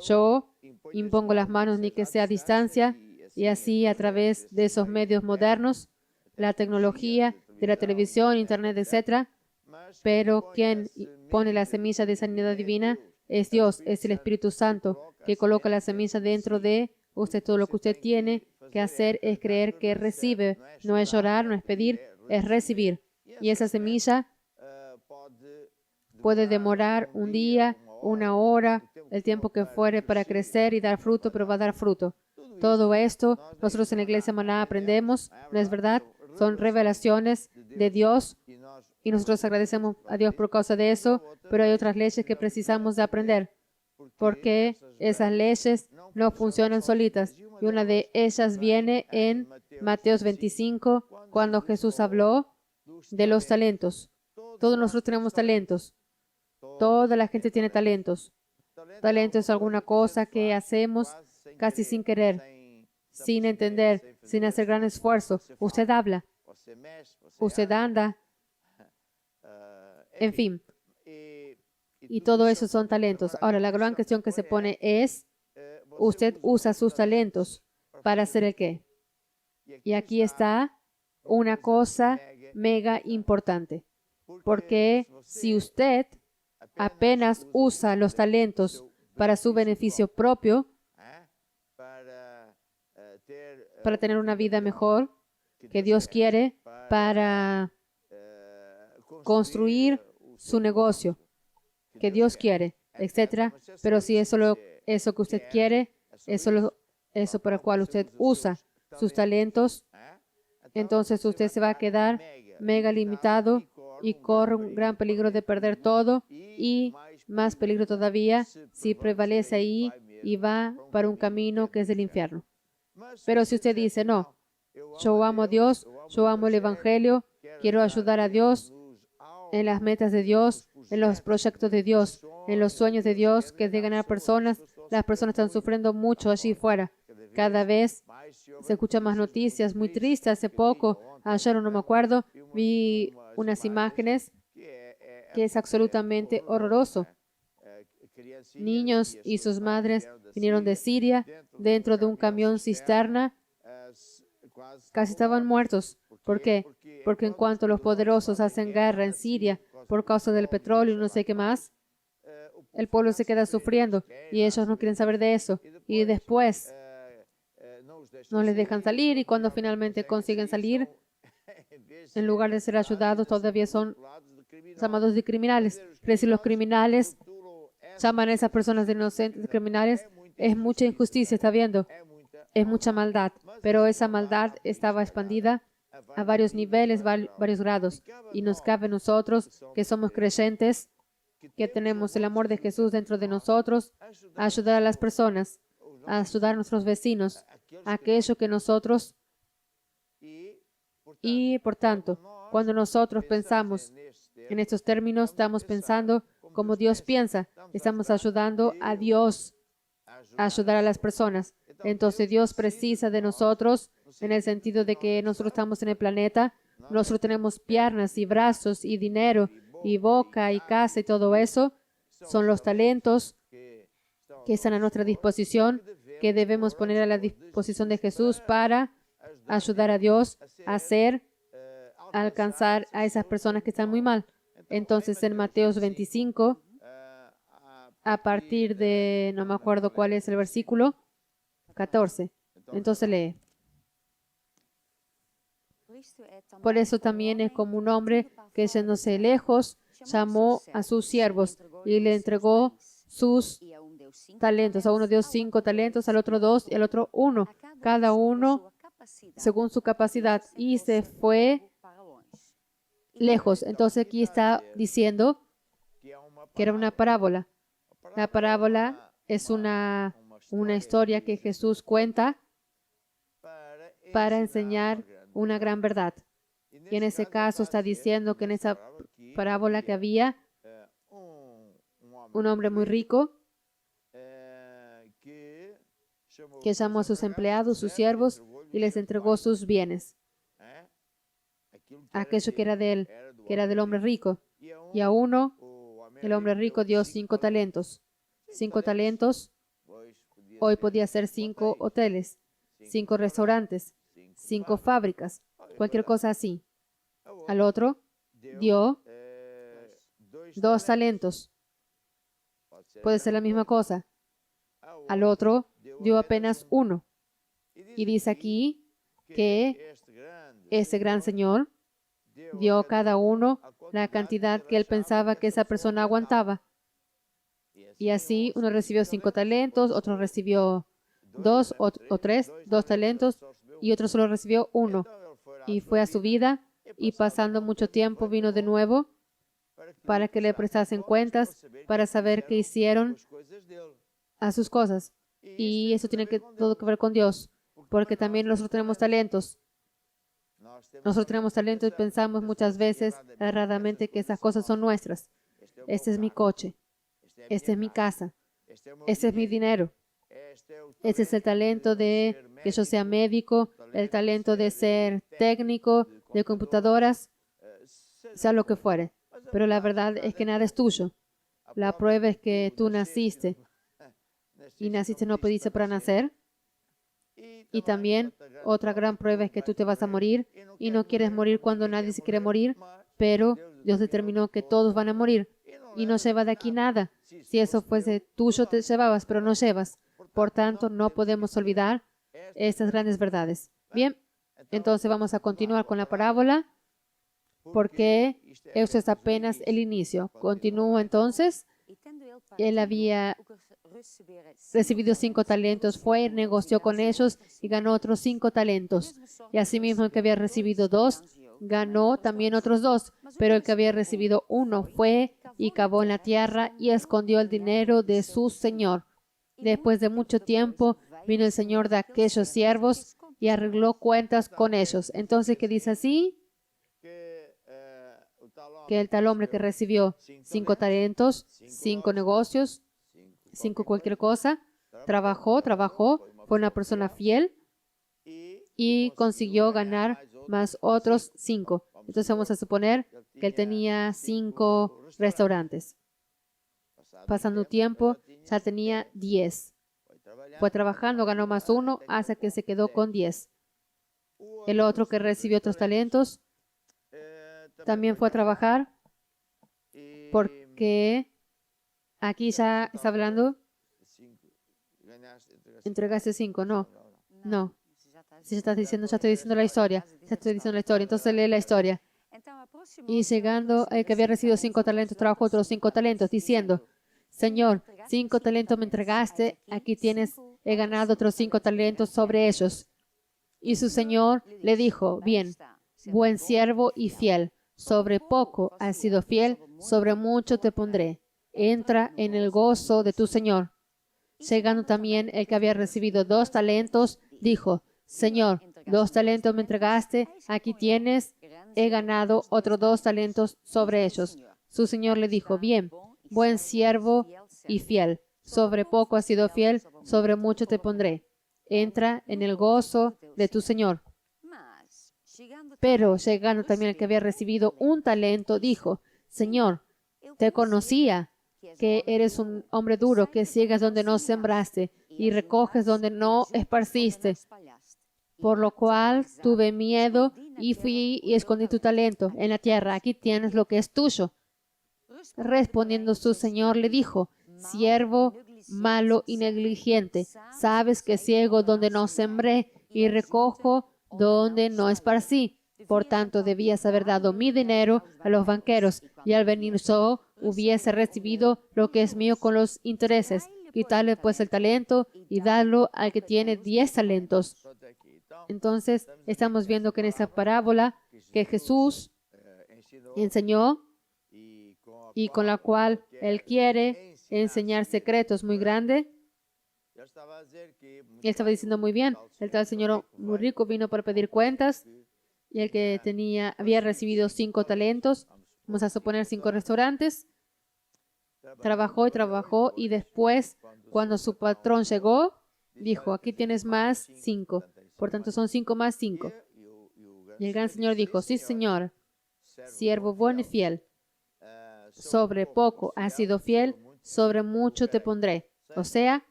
yo impongo las manos ni que sea a distancia, y así a través de esos medios modernos, la tecnología de la televisión, internet, etc. Pero quien pone la semilla de sanidad divina es Dios, es el Espíritu Santo, que coloca la semilla dentro de usted. Todo lo que usted tiene que hacer es creer que recibe. No es llorar, no es pedir, es recibir. Y esa semilla puede demorar un día, una hora, el tiempo que fuere para crecer y dar fruto, pero va a dar fruto. Todo esto nosotros en la Iglesia Maná aprendemos, ¿no es verdad? Son revelaciones de Dios y nosotros agradecemos a Dios por causa de eso, pero hay otras leyes que precisamos de aprender, porque esas leyes no funcionan solitas. Y una de ellas viene en Mateo 25, cuando Jesús habló de los talentos. Todos nosotros tenemos talentos. Toda la gente tiene talentos. Talento es alguna cosa que hacemos casi sin querer, sin entender, sin hacer gran esfuerzo. Usted habla, usted anda, en fin. Y todo eso son talentos. Ahora, la gran cuestión que se pone es, usted usa sus talentos para hacer el qué. Y aquí está una cosa mega importante. Porque si usted apenas usa los talentos para su beneficio propio, para tener una vida mejor que Dios quiere, para construir su negocio que Dios quiere, etc. Pero si eso que usted quiere, eso para el cual usted usa sus talentos, entonces usted se va a quedar mega limitado y corre un gran peligro de perder todo y más peligro todavía si prevalece ahí y va para un camino que es del infierno. Pero si usted dice, no, yo amo a Dios, yo amo el Evangelio, quiero ayudar a Dios en las metas de Dios, en los proyectos de Dios, en los sueños de Dios, que es de ganar personas. Las personas están sufriendo mucho allí fuera. Cada vez se escuchan más noticias muy tristes. Hace poco, ayer no me acuerdo, vi unas imágenes que es absolutamente horroroso. Niños y sus madres vinieron de Siria dentro de un camión cisterna. Casi estaban muertos. ¿Por qué? Porque en cuanto los poderosos hacen guerra en Siria por causa del petróleo y no sé qué más, el pueblo se queda sufriendo y ellos no quieren saber de eso. Y después no les dejan salir y cuando finalmente consiguen salir, en lugar de ser ayudados, todavía son llamados de criminales. Es decir, los criminales llaman a esas personas de inocentes criminales. Es mucha injusticia, está viendo. Es mucha maldad, pero esa maldad estaba expandida a varios niveles, varios grados. Y nos cabe a nosotros, que somos creyentes, que tenemos el amor de Jesús dentro de nosotros, a ayudar a las personas, a ayudar a nuestros vecinos, a aquello que nosotros. Y, por tanto, cuando nosotros pensamos en estos términos, estamos pensando como Dios piensa. Estamos ayudando a Dios a ayudar a las personas. Entonces, Dios precisa de nosotros en el sentido de que nosotros estamos en el planeta. Nosotros tenemos piernas y brazos y dinero y boca y casa y todo eso. Son los talentos que están a nuestra disposición, que debemos poner a la disposición de Jesús para ayudar a Dios a alcanzar a esas personas que están muy mal. Entonces, en Mateos 25, a partir de, no me acuerdo cuál es el versículo, 14. Entonces lee. Por eso también es como un hombre que, yéndose lejos, llamó a sus siervos y le entregó sus talentos. A uno dio 5 talentos, al otro 2 y al otro 1. Cada uno según su capacidad. Y se fue lejos. Entonces aquí está diciendo que era una parábola. La parábola es una historia que Jesús cuenta para enseñar una gran verdad. Y en ese caso está diciendo que en esa parábola que había un hombre muy rico que llamó a sus empleados, sus siervos, y les entregó sus bienes. Aquello que era de él, que era del hombre rico. Y a uno, el hombre rico dio 5 talentos. 5 talentos, hoy podía ser 5 hoteles, 5 restaurantes, 5 fábricas, cualquier cosa así. Al otro dio 2 talentos. Puede ser la misma cosa. Al otro dio apenas 1. Y dice aquí que ese gran señor dio a cada uno la cantidad que él pensaba que esa persona aguantaba. Y así uno recibió 5 talentos, otro recibió 2 o 3, 2 talentos, y otro solo recibió 1. Y fue a su vida, y pasando mucho tiempo vino de nuevo para que le prestasen cuentas, para saber qué hicieron a sus cosas. Y eso tiene todo que ver con Dios, porque también nosotros tenemos talentos. Nosotros tenemos talentos y pensamos muchas veces erradamente que esas cosas son nuestras. Este es mi coche. Esta es mi casa. Este es mi dinero. Ese es el talento de que yo sea médico, el talento de ser técnico de computadoras, sea lo que fuere. Pero la verdad es que nada es tuyo. La prueba es que tú naciste. Y naciste no pediste para nacer. Y también otra gran prueba es que tú te vas a morir y no quieres morir cuando nadie se quiere morir, pero Dios determinó que todos van a morir y no lleva de aquí nada. Si eso fuese tuyo, te llevabas, pero no llevas. Por tanto, no podemos olvidar estas grandes verdades. Bien, entonces vamos a continuar con la parábola porque eso es apenas el inicio. Continúa entonces. Él había recibido 5 talentos, fue, negoció con ellos y ganó otros 5 talentos. Y asimismo el que había recibido 2, ganó también otros 2. Pero el que había recibido 1 fue y cavó en la tierra y escondió el dinero de su señor. Después de mucho tiempo vino el señor de aquellos siervos y arregló cuentas con ellos. Entonces, ¿qué dice así? Que el tal hombre que recibió 5 talentos, 5 negocios, 5 cualquier cosa, trabajó, fue una persona fiel y consiguió ganar más otros 5. Entonces vamos a suponer que él tenía 5 restaurantes. Pasando tiempo, ya tenía 10. Fue trabajando, ganó más 1 hasta que se quedó con 10. El otro que recibió otros talentos también fue a trabajar, porque aquí ya está hablando, entregaste 5, no. Si ya estoy diciendo la historia, entonces lee la historia. Y llegando el que había recibido 5 talentos, trabajó otros 5 talentos, diciendo, Señor, 5 talentos me entregaste, aquí tienes, he ganado otros 5 talentos sobre ellos. Y su señor le dijo, bien, buen siervo y fiel, sobre poco has sido fiel, sobre mucho te pondré. Entra en el gozo de tu señor. Llegando también el que había recibido 2 talentos, dijo, Señor, 2 talentos me entregaste, aquí tienes, he ganado otros 2 talentos sobre ellos. Su señor le dijo, bien, buen siervo y fiel, sobre poco has sido fiel, sobre mucho te pondré. Entra en el gozo de tu señor. Pero llegando también el que había recibido 1 talento, dijo, Señor, te conocía que eres un hombre duro, que ciegas donde no sembraste y recoges donde no esparciste. Por lo cual tuve miedo y fui y escondí tu talento en la tierra. Aquí tienes lo que es tuyo. Respondiendo su señor le dijo, siervo malo y negligente, sabes que ciego donde no sembré y recojo donde no esparcí. Por tanto, debías haber dado mi dinero a los banqueros, y al venir yo hubiese recibido lo que es mío con los intereses. Quitarle pues el talento y darlo al que tiene 10 talentos. Entonces, estamos viendo que en esa parábola que Jesús enseñó y con la cual Él quiere enseñar secretos muy grandes, Él estaba diciendo muy bien, el tal señor muy rico vino para pedir cuentas y el que había recibido 5 talentos, vamos a suponer 5 restaurantes, trabajó y después, cuando su patrón llegó, dijo, aquí tienes más 5. Por tanto, son 5 más 5. Y el gran señor dijo, sí, señor, siervo bueno y fiel. Sobre poco has sido fiel, sobre mucho te pondré. O sea,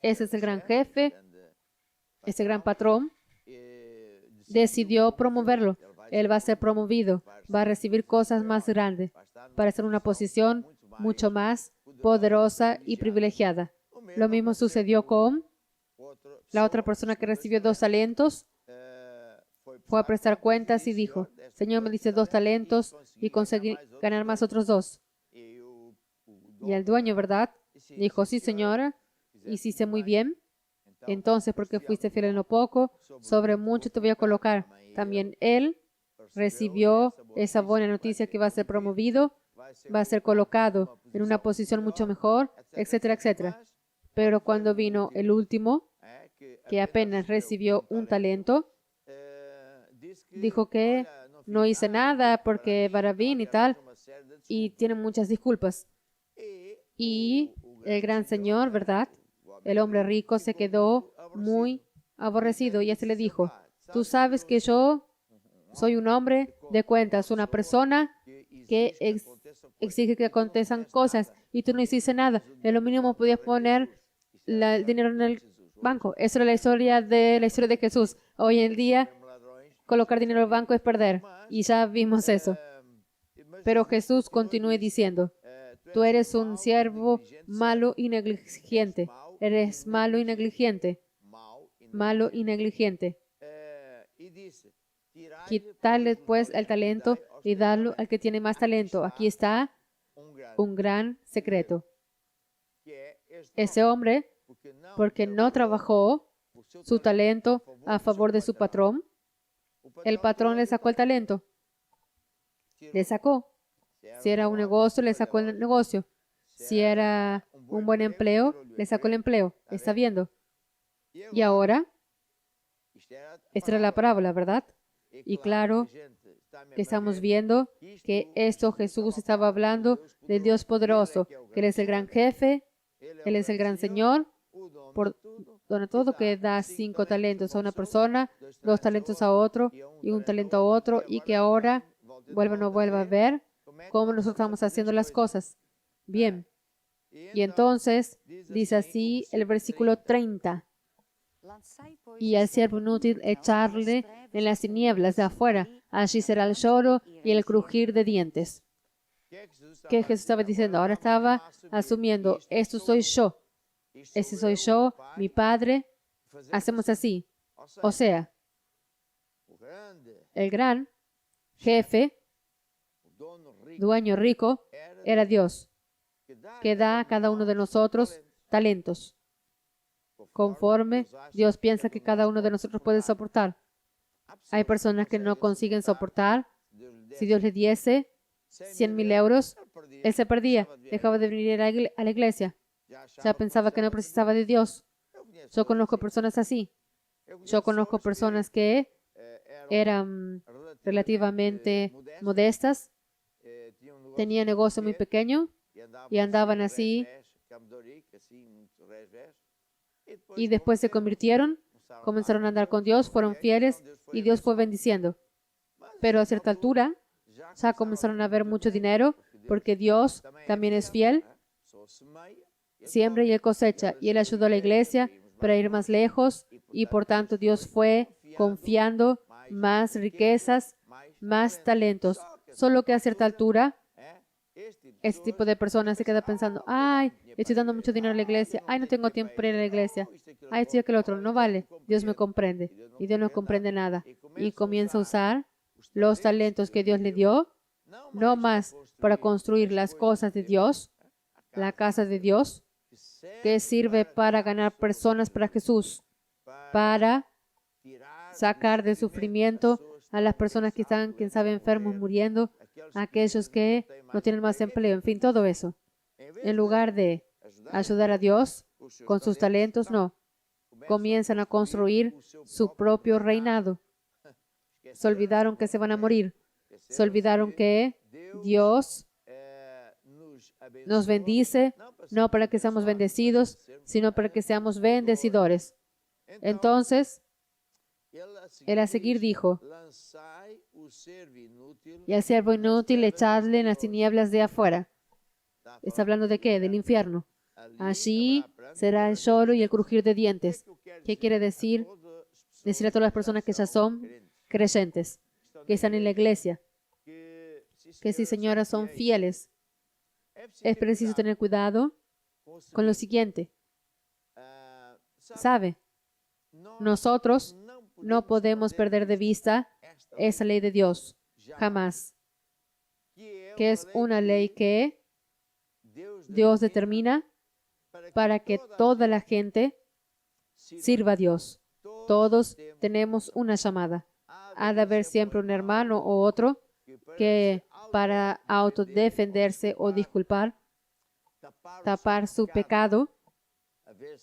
ese es el gran jefe, ese gran patrón, decidió promoverlo. Él va a ser promovido, va a recibir cosas más grandes, para estar en una posición mucho más poderosa y privilegiada. Lo mismo sucedió con la otra persona que recibió 2 talentos. Fue a prestar cuentas y dijo, Señor, me dice 2 talentos y conseguí ganar más otros 2. Y el dueño, ¿verdad? Dijo, sí, señora, hiciste muy bien. Entonces, porque fuiste fiel en lo poco, sobre mucho te voy a colocar. También él recibió esa buena noticia que va a ser promovido, va a ser colocado en una posición mucho mejor, etcétera, etcétera. Pero cuando vino el último, que apenas recibió 1 talento, dijo que no hice nada porque Barabín y tal, y tiene muchas disculpas. Y el gran señor, ¿verdad? El hombre rico se quedó muy aborrecido y este le dijo, tú sabes que yo soy un hombre de cuentas, una persona que exige que acontezcan cosas y tú no hiciste nada. En lo mínimo podías poner el dinero en el banco. Eso era la historia de Jesús. Hoy en día, colocar dinero en el banco es perder y ya vimos eso. Pero Jesús continúa diciendo, tú eres un siervo malo y negligente. Eres malo y negligente. Malo y negligente. Quitarle pues el talento y darlo al que tiene más talento. Aquí está un gran secreto. Ese hombre, porque no trabajó su talento a favor de su patrón, el patrón le sacó el talento. Le sacó. Si era un negocio, le sacó el negocio. Si era un buen empleo, le sacó el empleo. ¿Está viendo? Y ahora, esta era la parábola, ¿verdad? Y claro que estamos viendo que esto Jesús estaba hablando del Dios poderoso, que Él es el gran jefe, Él es el gran Señor, por todo, que da 5 talentos a una persona, 2 talentos a otro y 1 talento a otro, y que ahora no vuelva a ver cómo nosotros estamos haciendo las cosas. Bien. Y entonces dice así el versículo 30. Y al siervo inútil echarle en las tinieblas de afuera. Allí será el lloro y el crujir de dientes. ¿Qué Jesús estaba diciendo? Ahora estaba asumiendo, esto soy yo. Ese soy yo, mi Padre. Hacemos así. O sea, el gran jefe, dueño rico, era Dios, que da a cada uno de nosotros talentos, conforme Dios piensa que cada uno de nosotros puede soportar. Hay personas que no consiguen soportar. Si Dios le diese 100,000 euros, él se perdía, dejaba de venir a la iglesia. Ya pensaba que no precisaba de Dios. Yo conozco personas así. Yo conozco personas que eran relativamente modestas, tenían negocio muy pequeño y andaban así, y después se convirtieron, comenzaron a andar con Dios, fueron fieles y Dios fue bendiciendo. Pero a cierta altura ya comenzaron a ver mucho dinero, porque Dios también es fiel, siembra y Él cosecha, y Él ayudó a la iglesia para ir más lejos, y por tanto Dios fue confiando más riquezas, más talentos. Solo que a cierta altura, este tipo de personas se queda pensando, ay, estoy dando mucho dinero a la iglesia, ay, no tengo tiempo para ir a la iglesia, ay, esto y aquel otro, no vale, Dios me comprende, y Dios no comprende nada, y comienza a usar los talentos que Dios le dio, no más para construir las cosas de Dios, la casa de Dios, que sirve para ganar personas para Jesús, para sacar de sufrimiento a las personas que están, quién sabe, enfermos, muriendo, a aquellos que no tienen más empleo, en fin, todo eso. En lugar de ayudar a Dios con sus talentos, no. Comienzan a construir su propio reinado. Se olvidaron que se van a morir. Se olvidaron que Dios nos bendice, no para que seamos bendecidos, sino para que seamos bendecidores. Entonces, él a seguir dijo, y al siervo inútil echadle en las tinieblas de afuera. ¿Está hablando de qué? Del infierno. Allí será el lloro y el crujir de dientes. ¿Qué quiere decir? Decir a todas las personas que ya son creyentes, que están en la iglesia, que si señoras son fieles, es preciso tener cuidado con lo siguiente. ¿Sabe? Nosotros no podemos perder de vista esa ley de Dios, jamás. Que es una ley que Dios determina para que toda la gente sirva a Dios. Todos tenemos una llamada. Ha de haber siempre un hermano o otro que para autodefenderse o disculpar, tapar su pecado,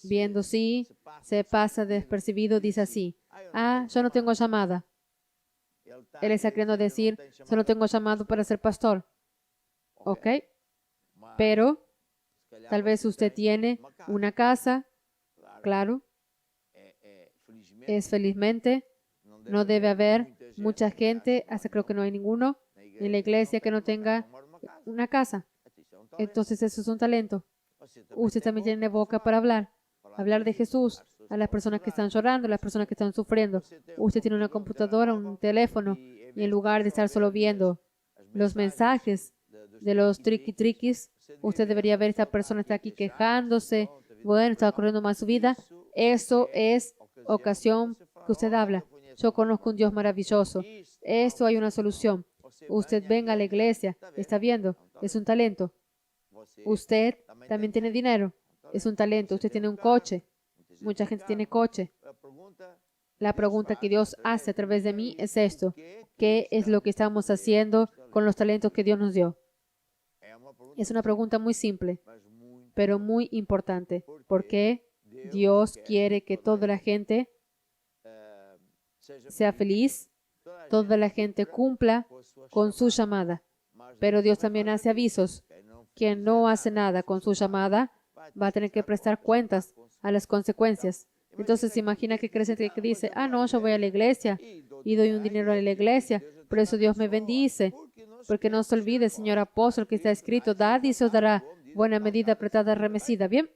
viendo si se pasa despercibido, dice así, yo no tengo llamada. Él está queriendo decir, yo no tengo llamado para ser pastor. ¿Ok? Pero tal vez usted tiene una casa, claro, es felizmente, no debe haber mucha gente, hasta creo que no hay ninguno en la iglesia que no tenga una casa. Entonces eso es un talento. Usted también tiene boca para hablar de Jesús a las personas que están llorando, a las personas que están sufriendo. Usted tiene una computadora, un teléfono, y en lugar de estar solo viendo los mensajes de los triquis, usted debería ver, esta persona está aquí quejándose, bueno, está ocurriendo mal su vida. Eso es ocasión que usted habla. Yo conozco un Dios maravilloso. Esto hay una solución. Usted venga a la iglesia, está viendo, es un talento. Usted también tiene dinero, es un talento. Usted tiene un coche, mucha gente tiene coche. La pregunta que Dios hace a través de mí es esto: ¿qué es lo que estamos haciendo con los talentos que Dios nos dio? Es una pregunta muy simple, pero muy importante. ¿Por qué Dios quiere que toda la gente sea feliz? Toda la gente cumpla con su llamada. Pero Dios también hace avisos. Quien no hace nada con su llamada va a tener que prestar cuentas a las consecuencias. Entonces, imagina que creyente que dice, no, yo voy a la iglesia y doy un dinero a la iglesia, por eso Dios me bendice. Porque no se olvide, señor apóstol, que está escrito, dad y se os dará, buena medida, apretada, remecida. Bien,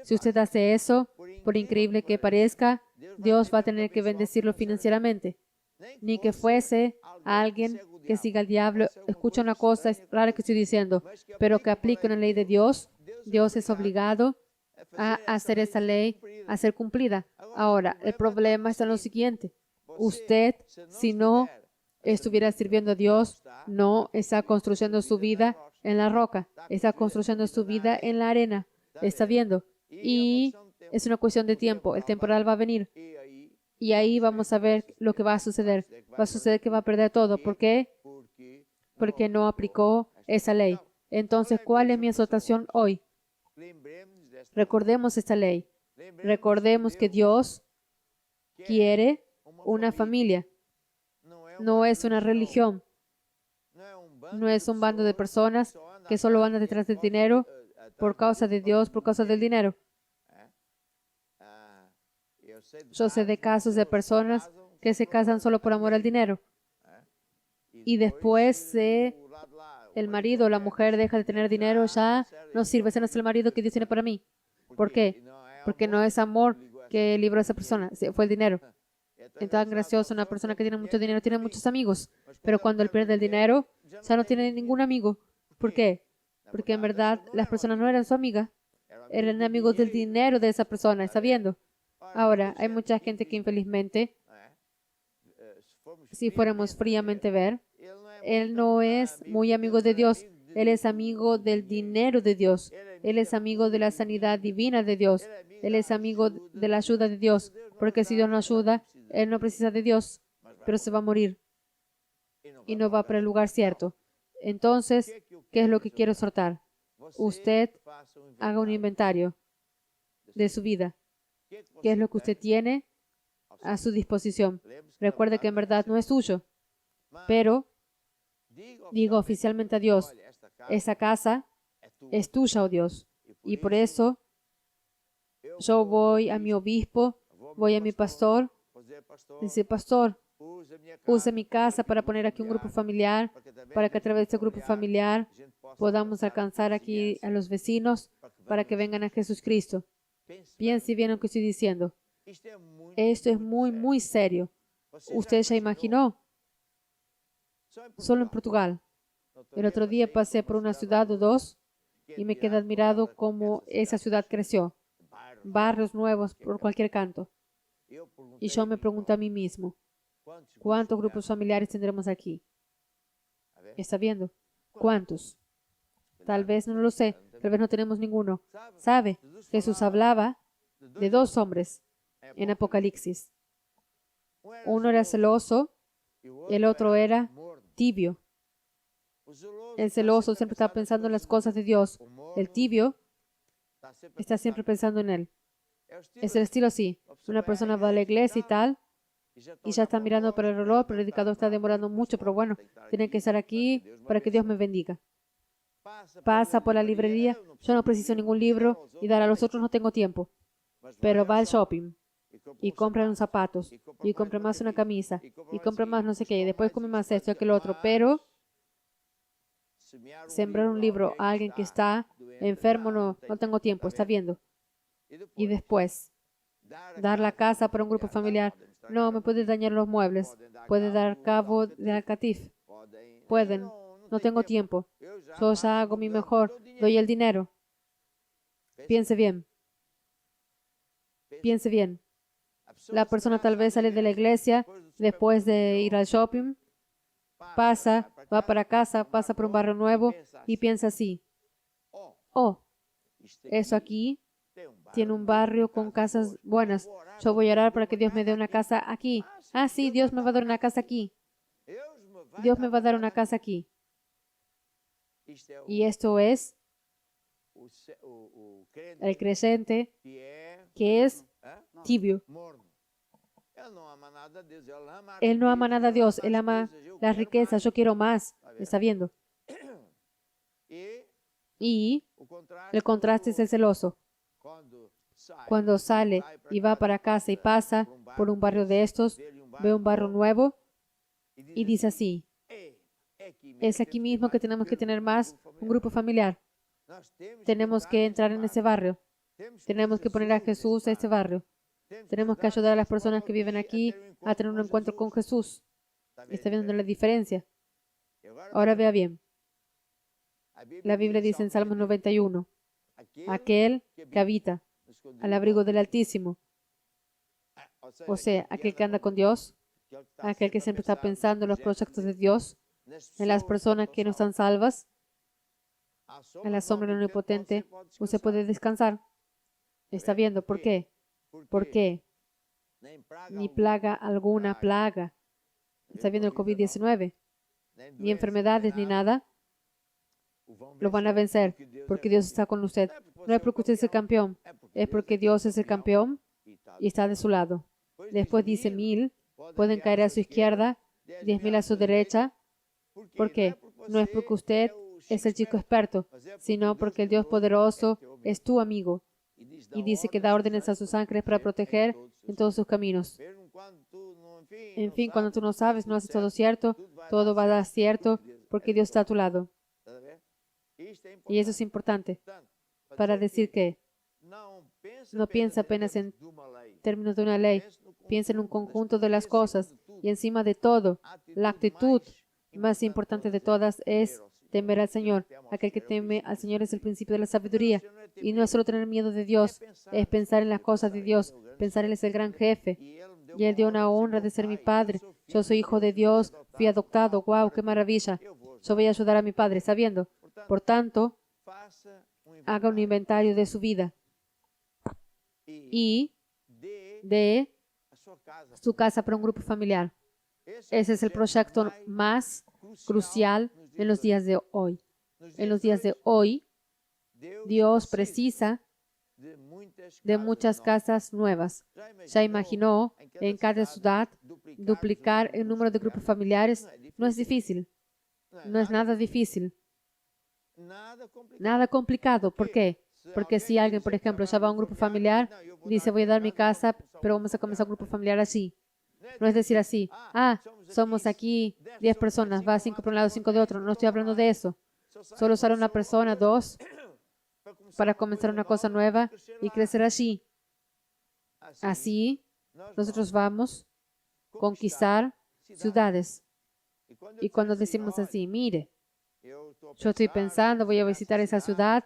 si usted hace eso, por increíble que parezca, Dios va a tener que bendecirlo financieramente. Ni que fuese alguien que siga al diablo, escucha una cosa rara que estoy diciendo, pero que aplique una ley de Dios. Dios es obligado a hacer esa ley, a ser cumplida. Ahora, el problema está en lo siguiente. Usted, si no estuviera sirviendo a Dios, no está construyendo su vida en la roca, está construyendo su vida en la arena. ¿Está viendo? Y es una cuestión de tiempo. El temporal va a venir. Y ahí vamos a ver lo que va a suceder. Va a suceder que va a perder todo. ¿Por qué? Porque no aplicó esa ley. Entonces, ¿cuál es mi exhortación hoy? Recordemos esta ley. Recordemos que Dios quiere una familia. No es una religión. No es un bando de personas que solo andan detrás del dinero por causa de Dios, por causa del dinero. Yo sé de casos de personas que se casan solo por amor al dinero. Y después el marido o la mujer deja de tener dinero, ya no sirve. Ese no es el marido que Dios tiene para mí. ¿Por qué? Porque no es amor que libró a esa persona, fue el dinero. Es tan gracioso, una persona que tiene mucho dinero tiene muchos amigos, pero cuando él pierde el dinero, ya no tiene ningún amigo. ¿Por qué? Porque en verdad las personas no eran su amiga, eran amigos del dinero de esa persona, ¿está viendo? Ahora, hay mucha gente que infelizmente, si fuéramos fríamente ver, él no es muy amigo de Dios, él es amigo del dinero de Dios, él es amigo de la sanidad divina de Dios, él es amigo de la ayuda de Dios, porque si Dios no ayuda, él no precisa de Dios, pero se va a morir y no va para el lugar cierto. Entonces, ¿qué es lo que quiero exhortar? Usted haga un inventario de su vida. ¿Qué es lo que usted tiene a su disposición? Recuerde que en verdad no es suyo, pero digo oficialmente a Dios, esa casa es tuya, oh Dios. Y por eso yo voy a mi obispo, voy a mi pastor, dice, pastor, use mi casa para poner aquí un grupo familiar, para que a través de este grupo familiar podamos alcanzar aquí a los vecinos para que vengan a Jesucristo. Piense bien lo que estoy diciendo. Esto es muy, muy serio. ¿Usted ya imaginó? Solo en Portugal. El otro día pasé por una ciudad o dos y me quedé admirado cómo esa ciudad creció. Barrios nuevos por cualquier canto. Y yo me pregunté a mí mismo, ¿cuántos grupos familiares tendremos aquí? ¿Está viendo? ¿Cuántos? Tal vez no lo sé, tal vez no tenemos ninguno. ¿Sabe? Jesús hablaba de dos hombres en Apocalipsis. Uno era celoso, el otro era tibio. El celoso siempre está pensando en las cosas de Dios. El tibio está siempre pensando en él. Es el estilo así. Una persona va a la iglesia y tal, y ya está mirando para el reloj, pero el predicador está demorando mucho, pero bueno, tiene que estar aquí para que Dios me bendiga. Pasa por la librería, yo no preciso ningún libro y dar a los otros no tengo tiempo, pero va al shopping y compra unos zapatos y compra más una camisa y compra más no sé qué y después come más esto y aquel otro, pero sembrar un libro a alguien que está enfermo no tengo tiempo, está viendo. Y después dar la casa para un grupo familiar, no, me puede dañar los muebles, puede dar cabo de alcatif, pueden, no tengo tiempo, yo ya hago mi mejor, doy el dinero. Piense bien. Piense bien. La persona tal vez sale de la iglesia después de ir al shopping, pasa, va para casa, pasa por un barrio nuevo y piensa así, oh, eso aquí tiene un barrio con casas buenas. Yo voy a orar para que Dios me dé una casa aquí. Ah, sí, Dios me va a dar una casa aquí. Dios me va a dar una casa aquí. Y esto es el creyente que es tibio. Él no ama nada a Dios, él ama las riquezas, yo quiero más, está viendo. Y el contraste es el celoso. Cuando sale y va para casa y pasa por un barrio de estos, ve un barrio nuevo y dice así, es aquí mismo que tenemos que tener más un grupo familiar. Tenemos que entrar en ese barrio. Tenemos que poner a Jesús a ese barrio. Tenemos que ayudar a las personas que viven aquí a tener un encuentro con Jesús. ¿Está viendo la diferencia? Ahora vea bien. La Biblia dice en Salmos 91, aquel que habita al abrigo del Altísimo, o sea, aquel que anda con Dios, aquel que siempre está pensando en los proyectos de Dios, en las personas que no están salvas, en la sombra del Omnipotente, usted puede descansar. ¿Está viendo por qué? ¿Por qué? Ni plaga alguna plaga. ¿Está viendo el COVID-19? Ni enfermedades ni nada lo van a vencer porque Dios está con usted. No es porque usted es el campeón, es porque Dios es el campeón y está de su lado. Después dice 1000 pueden caer a su izquierda, 10,000 a su derecha. ¿Por qué? No es porque usted es el chico experto, sino porque el Dios poderoso es tu amigo y dice que da órdenes a sus ángeles para proteger en todos sus caminos. En fin, cuando tú no sabes, no haces todo cierto, todo va a dar cierto porque Dios está a tu lado. Y eso es importante para decir que no piensa apenas en términos de una ley, piensa en un conjunto de las cosas y encima de todo, la actitud más importante de todas es temer al Señor. Aquel que teme al Señor es el principio de la sabiduría. Y no es solo tener miedo de Dios, es pensar en las cosas de Dios, pensar Él es el gran jefe. Y Él dio una honra de ser mi padre. Yo soy hijo de Dios, fui adoptado. ¡Wow! ¡Qué maravilla! Yo voy a ayudar a mi padre, sabiendo. Por tanto, haga un inventario de su vida y de su casa para un grupo familiar. Ese es el proyecto más crucial en los días de hoy. En los días de hoy, Dios precisa de muchas casas nuevas. Ya imaginó en cada ciudad duplicar el número de grupos familiares. No es difícil. No es nada difícil. Nada complicado. ¿Por qué? Porque si alguien, por ejemplo, ya va a un grupo familiar, dice, voy a dar mi casa, pero vamos a comenzar un grupo familiar así. No es decir así, somos aquí 10 personas, va 5 por un lado, 5 de otro. No estoy hablando de eso. Solo sale una persona, 2, para comenzar una cosa nueva y crecer allí. Así, nosotros vamos a conquistar ciudades. Y cuando decimos así, mire, yo estoy pensando, voy a visitar esa ciudad,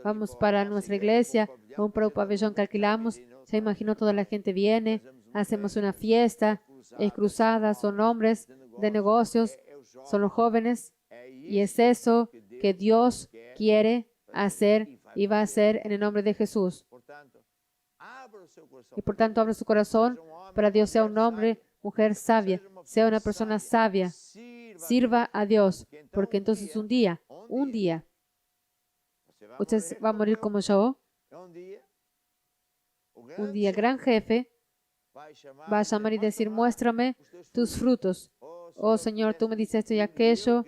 vamos para nuestra iglesia, a un pabellón que alquilamos, se imaginó toda la gente viene, hacemos una fiesta, es cruzada, son hombres de negocios, son los jóvenes, y es eso que Dios quiere hacer y va a hacer en el nombre de Jesús. Y por tanto, abre su corazón para Dios sea un hombre, mujer sabia, sea una persona sabia, sirva a Dios, porque entonces un día, usted va a morir como yo, un día gran jefe va a llamar y decir, muéstrame tus frutos. Oh Señor, tú me dices esto y aquello,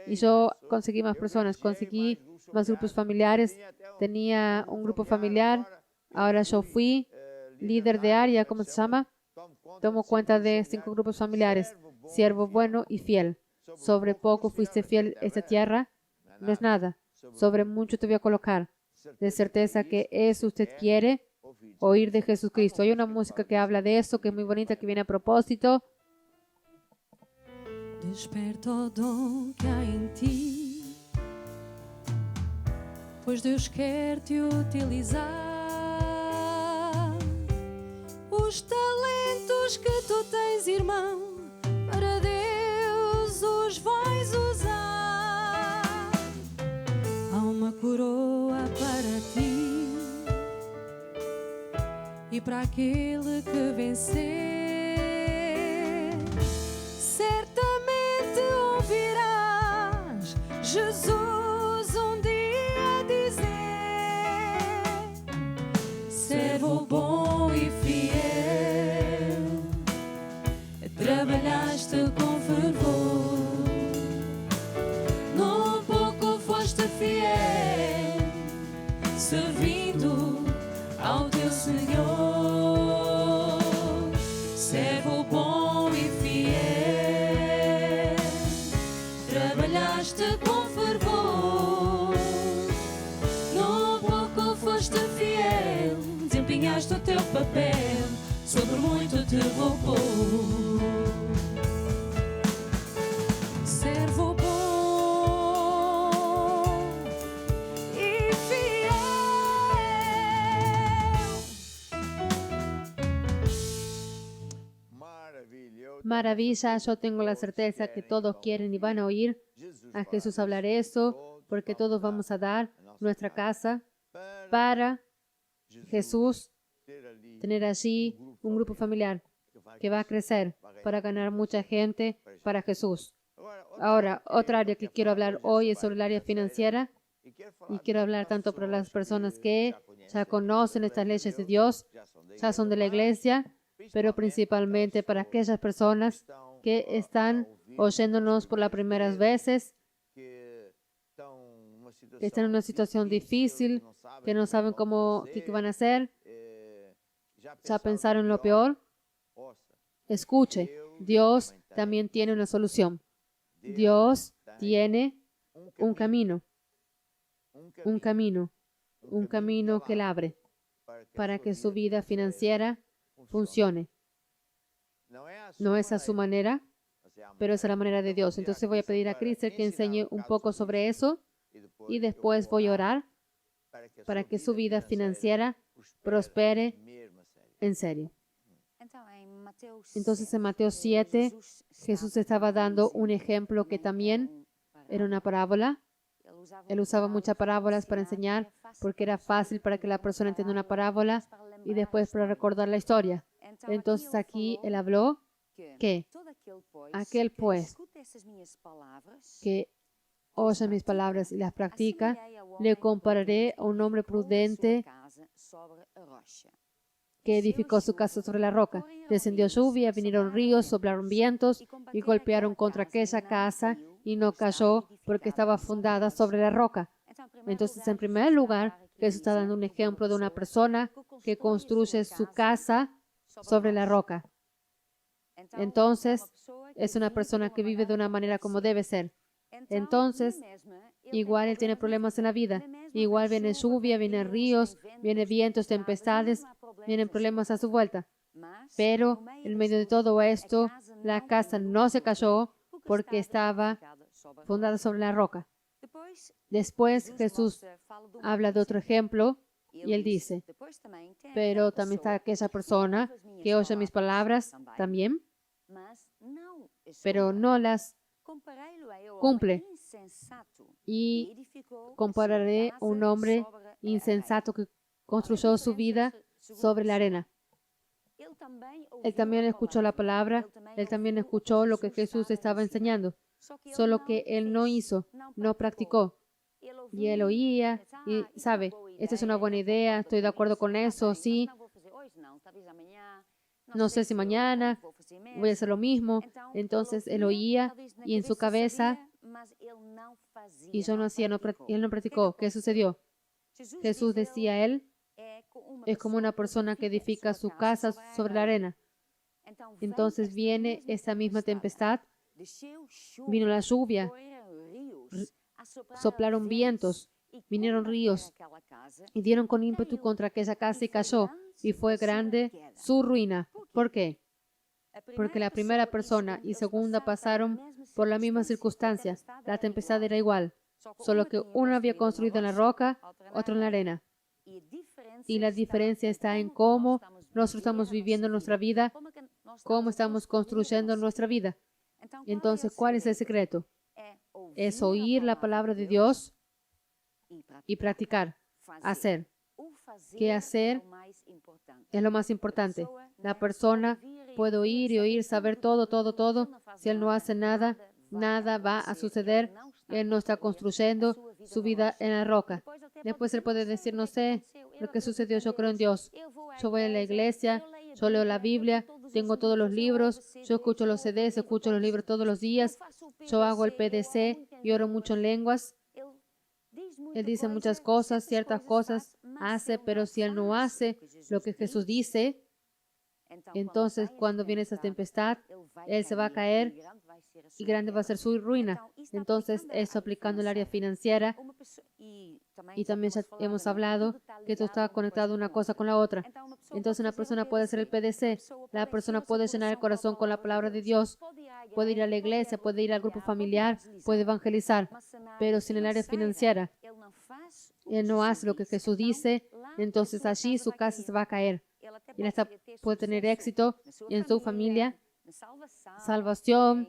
y yo conseguí más personas, conseguí más grupos familiares, tenía un grupo familiar, ahora yo fui líder de área, ¿cómo se llama? Tomo cuenta de 5 grupos familiares, siervo bueno y fiel. Sobre poco fuiste fiel esta tierra, no es nada, sobre mucho te voy a colocar. De certeza que eso usted quiere oír de Jesucristo. Hay una música que habla de eso, que es muy bonita, que viene a propósito. Desperta o dom que há em ti, pois Deus quer te utilizar. Os talentos que tu tens, irmão, para Deus os vais usar. Há uma coroa para ti e para aquele que vencer. Certamente ouvirás Jesus amaste com fervor. No pouco foste fiel, desempenhaste o teu papel, sobre muito te vou pôr. Servo bom e fiel. Maravilla, yo tengo la certeza que todos quieren y van a oír a Jesús hablar eso, porque todos vamos a dar nuestra casa para Jesús, tener allí un grupo familiar que va a crecer para ganar mucha gente para Jesús. Ahora, otra área que quiero hablar hoy es sobre el área financiera, y quiero hablar tanto para las personas que ya conocen estas leyes de Dios, ya son de la iglesia, pero principalmente para aquellas personas que están oyéndonos por las primeras veces, que están en una situación difícil, que no saben qué van a hacer, ya pensaron en lo peor. Escuche, Dios también tiene una solución. Dios tiene un camino que Él abre para que su vida financiera funcione. No es a su manera, pero es a la manera de Dios. Entonces voy a pedir a Cristian que enseñe un poco sobre eso y después voy a orar para que su vida financiera prospere en serio. Entonces en Mateo 7, Jesús estaba dando un ejemplo que también era una parábola. Él usaba muchas parábolas para enseñar porque era fácil para que la persona entienda una parábola y después para recordar la historia. Entonces aquí Él habló que aquel pues que oye mis palabras y las practica, le compararé a un hombre prudente que edificó su casa sobre la roca. Descendió lluvia, vinieron ríos, soplaron vientos y golpearon contra aquella casa y no cayó porque estaba fundada sobre la roca. Entonces, en primer lugar, Jesús está dando un ejemplo de una persona que construye su casa sobre la roca. Entonces, es una persona que vive de una manera como debe ser. Entonces, igual él tiene problemas en la vida. Igual viene lluvia, vienen ríos, vienen vientos, tempestades, vienen problemas a su vuelta. Pero en medio de todo esto, la casa no se cayó porque estaba fundada sobre la roca. Después Jesús habla de otro ejemplo y él dice, pero también está aquella persona que oye mis palabras también, pero no las cumple. Y compararé a un hombre insensato que construyó su vida sobre la arena. Él también escuchó la palabra, él también escuchó lo que Jesús estaba enseñando, solo que él no hizo, no practicó. Y él oía y sabe, esta es una buena idea, estoy de acuerdo con eso, sí. No sé si mañana voy a hacer lo mismo. Entonces él oía y en su cabeza, y yo no hacía, él no practicó. ¿Qué sucedió? Jesús decía a él, es como una persona que edifica su casa sobre la arena. Entonces viene esa misma tempestad, vino la lluvia, soplaron vientos, vinieron ríos y dieron con ímpetu contra aquella casa y cayó, y fue grande su ruina. ¿Por qué? Porque la primera persona y segunda pasaron por la misma circunstancia. La tempestad era igual, solo que uno había construido en la roca, otro en la arena. Y la diferencia está en cómo nosotros estamos viviendo nuestra vida, cómo estamos construyendo nuestra vida. Entonces, ¿cuál es el secreto? Es oír la palabra de Dios y practicar, hacer. ¿Qué hacer? Es lo más importante. La persona puede oír y oír, saber todo. Si él no hace nada, nada va a suceder. Él no está construyendo su vida en la roca. Después él puede decir, no sé lo que sucedió, yo creo en Dios. Yo voy a la iglesia, yo leo la Biblia, tengo todos los libros, yo escucho los CDs, escucho los libros todos los días, yo hago el PDC y oro mucho en lenguas. Él dice muchas cosas, ciertas cosas hace, pero si él no hace lo que Jesús dice, entonces cuando viene esa tempestad, él se va a caer y grande va a ser su ruina. Entonces, eso aplicando el área financiera, y también ya hemos hablado que esto está conectado una cosa con la otra. Entonces, una persona puede hacer el PDC, la persona puede llenar el corazón con la palabra de Dios, puede ir a la iglesia, puede ir al grupo familiar, puede evangelizar, pero sin el área financiera, él no hace lo que Jesús dice, entonces allí su casa se va a caer. Y él puede tener éxito en su familia, salvación,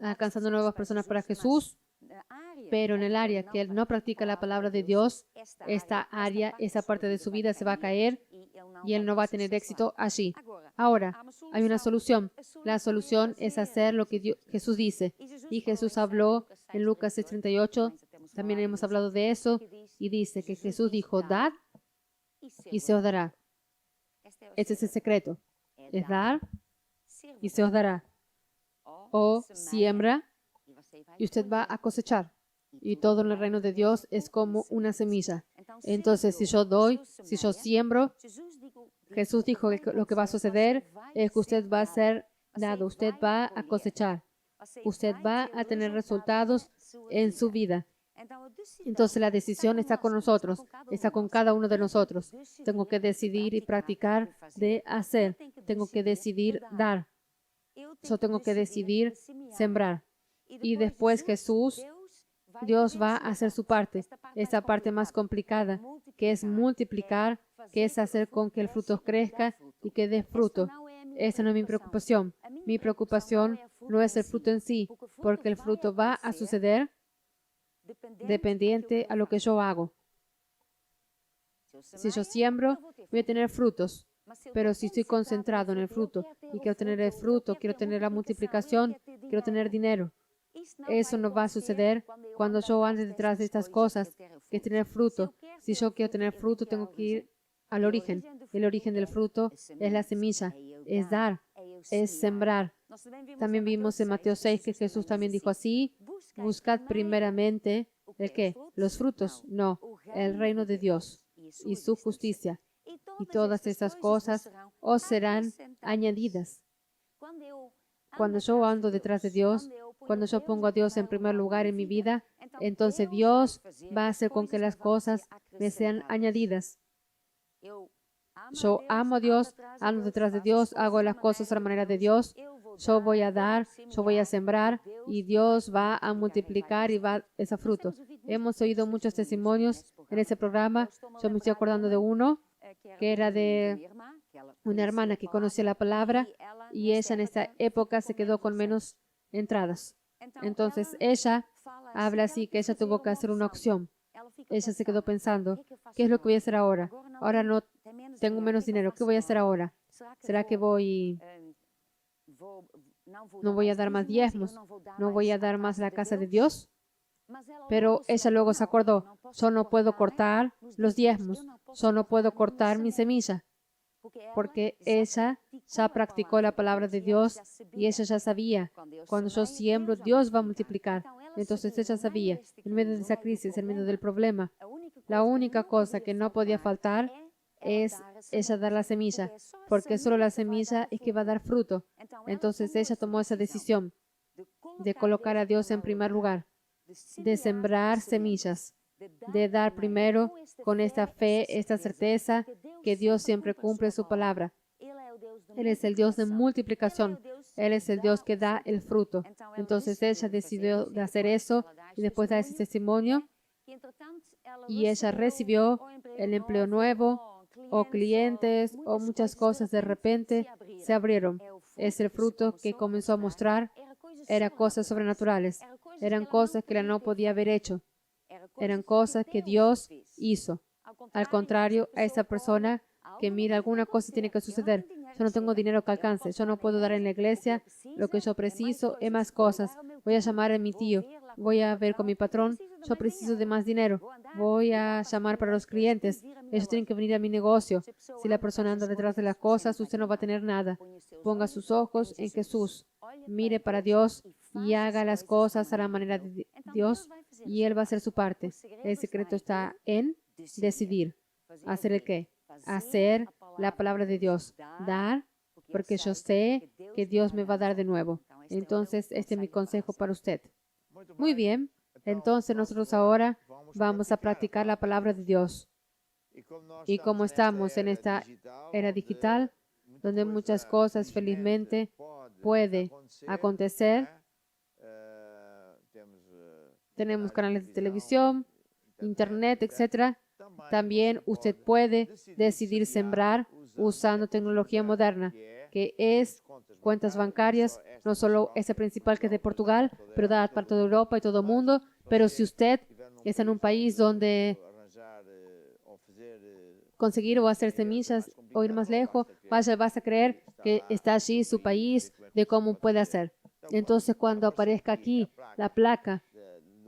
alcanzando nuevas personas para Jesús, pero en el área que él no practica la palabra de Dios, esta área, esa parte de su vida se va a caer y él no va a tener éxito allí. Ahora, hay una solución. La solución es hacer lo que Jesús dice. Y Jesús habló en Lucas 6:38, también hemos hablado de eso, y dice que Jesús dijo, dad y se os dará. Este es el secreto. Es dar y se os dará. O siembra y usted va a cosechar. Y todo en el reino de Dios es como una semilla. Entonces, si yo doy, si yo siembro, Jesús dijo que lo que va a suceder es que usted va a ser dado, usted va a cosechar, usted va a tener resultados en su vida. Entonces, la decisión está con nosotros, está con cada uno de nosotros. Tengo que decidir y practicar de hacer. Tengo que decidir dar. Yo tengo que decidir sembrar. Y después Jesús, Dios va a hacer su parte, esta parte más complicada, que es multiplicar, que es hacer con que el fruto crezca y que dé fruto. Esa no es mi preocupación. Mi preocupación no es el fruto en sí, porque el fruto va a suceder dependiente a lo que yo hago. Si yo siembro, voy a tener frutos. Pero si estoy concentrado en el fruto y quiero tener el fruto, quiero tener la multiplicación, quiero tener dinero, eso no va a suceder cuando yo ande detrás de estas cosas, que es tener fruto. Si yo quiero tener fruto, tengo que ir al origen. El origen del fruto es la semilla, es dar, es sembrar. También vimos en Mateo 6 que Jesús también dijo así, buscad primeramente, ¿el qué? Los frutos, no, el reino de Dios y su justicia. Y todas estas cosas os serán añadidas. Cuando yo ando detrás de Dios, cuando yo pongo a Dios en primer lugar en mi vida, entonces Dios va a hacer con que las cosas me sean añadidas. Yo amo a Dios, ando detrás de Dios, hago las cosas a la manera de Dios. Yo voy a dar, yo voy a sembrar y Dios va a multiplicar y va a ese fruto. Hemos oído muchos testimonios en ese programa. Yo me estoy acordando de uno que era de una hermana que conocía la palabra y ella en esta época se quedó con menos entradas. Entonces ella habla así que ella tuvo que hacer una opción. Ella se quedó pensando, ¿qué es lo que voy a hacer ahora? Ahora no tengo menos dinero, ¿qué voy a hacer ahora? ¿Será que no voy a dar más diezmos? ¿No voy a dar más a la casa de Dios? Pero ella luego se acordó, yo no puedo cortar los diezmos, yo no puedo cortar mi semilla, porque ella ya practicó la palabra de Dios y ella ya sabía, cuando yo siembro, Dios va a multiplicar. Entonces ella sabía, en medio de esa crisis, en medio del problema, la única cosa que no podía faltar es ella dar la semilla, porque solo la semilla es que va a dar fruto. Entonces ella tomó esa decisión de colocar a Dios en primer lugar, de sembrar semillas, de dar primero con esta fe, esta certeza que Dios siempre cumple su palabra. Él es el Dios de multiplicación. Él es el Dios que da el fruto. Entonces ella decidió de hacer eso y después da ese testimonio y ella recibió el empleo nuevo o clientes o muchas cosas de repente se abrieron. Es el fruto que comenzó a mostrar. Eran cosas sobrenaturales. Eran cosas que ella no podía haber hecho. Eran cosas que Dios hizo. Al contrario, a esa persona que mira alguna cosa tiene que suceder. Yo no tengo dinero que alcance. Yo no puedo dar en la iglesia lo que yo preciso y más cosas. Voy a llamar a mi tío. Voy a ver con mi patrón. Yo preciso de más dinero. Voy a llamar para los clientes. Ellos tienen que venir a mi negocio. Si la persona anda detrás de las cosas, usted no va a tener nada. Ponga sus ojos en Jesús. Mire para Dios y haga las cosas a la manera de Dios y Él va a hacer su parte. El secreto está en decidir. ¿Hacer el qué? Hacer la palabra de Dios. Dar, porque yo sé que Dios me va a dar de nuevo. Entonces, este es mi consejo para usted. Muy bien. Entonces, nosotros ahora vamos a practicar la palabra de Dios. Y como estamos en esta era digital, donde muchas cosas felizmente puede acontecer, tenemos canales de televisión, internet, etc. También usted puede decidir sembrar usando tecnología moderna, que es cuentas bancarias, no solo esa principal que es de Portugal, pero dada para toda Europa y todo el mundo. Pero si usted está en un país donde conseguir o hacer semillas o ir más lejos, vas a creer que está allí su país de cómo puede hacer. Entonces, cuando aparezca aquí la placa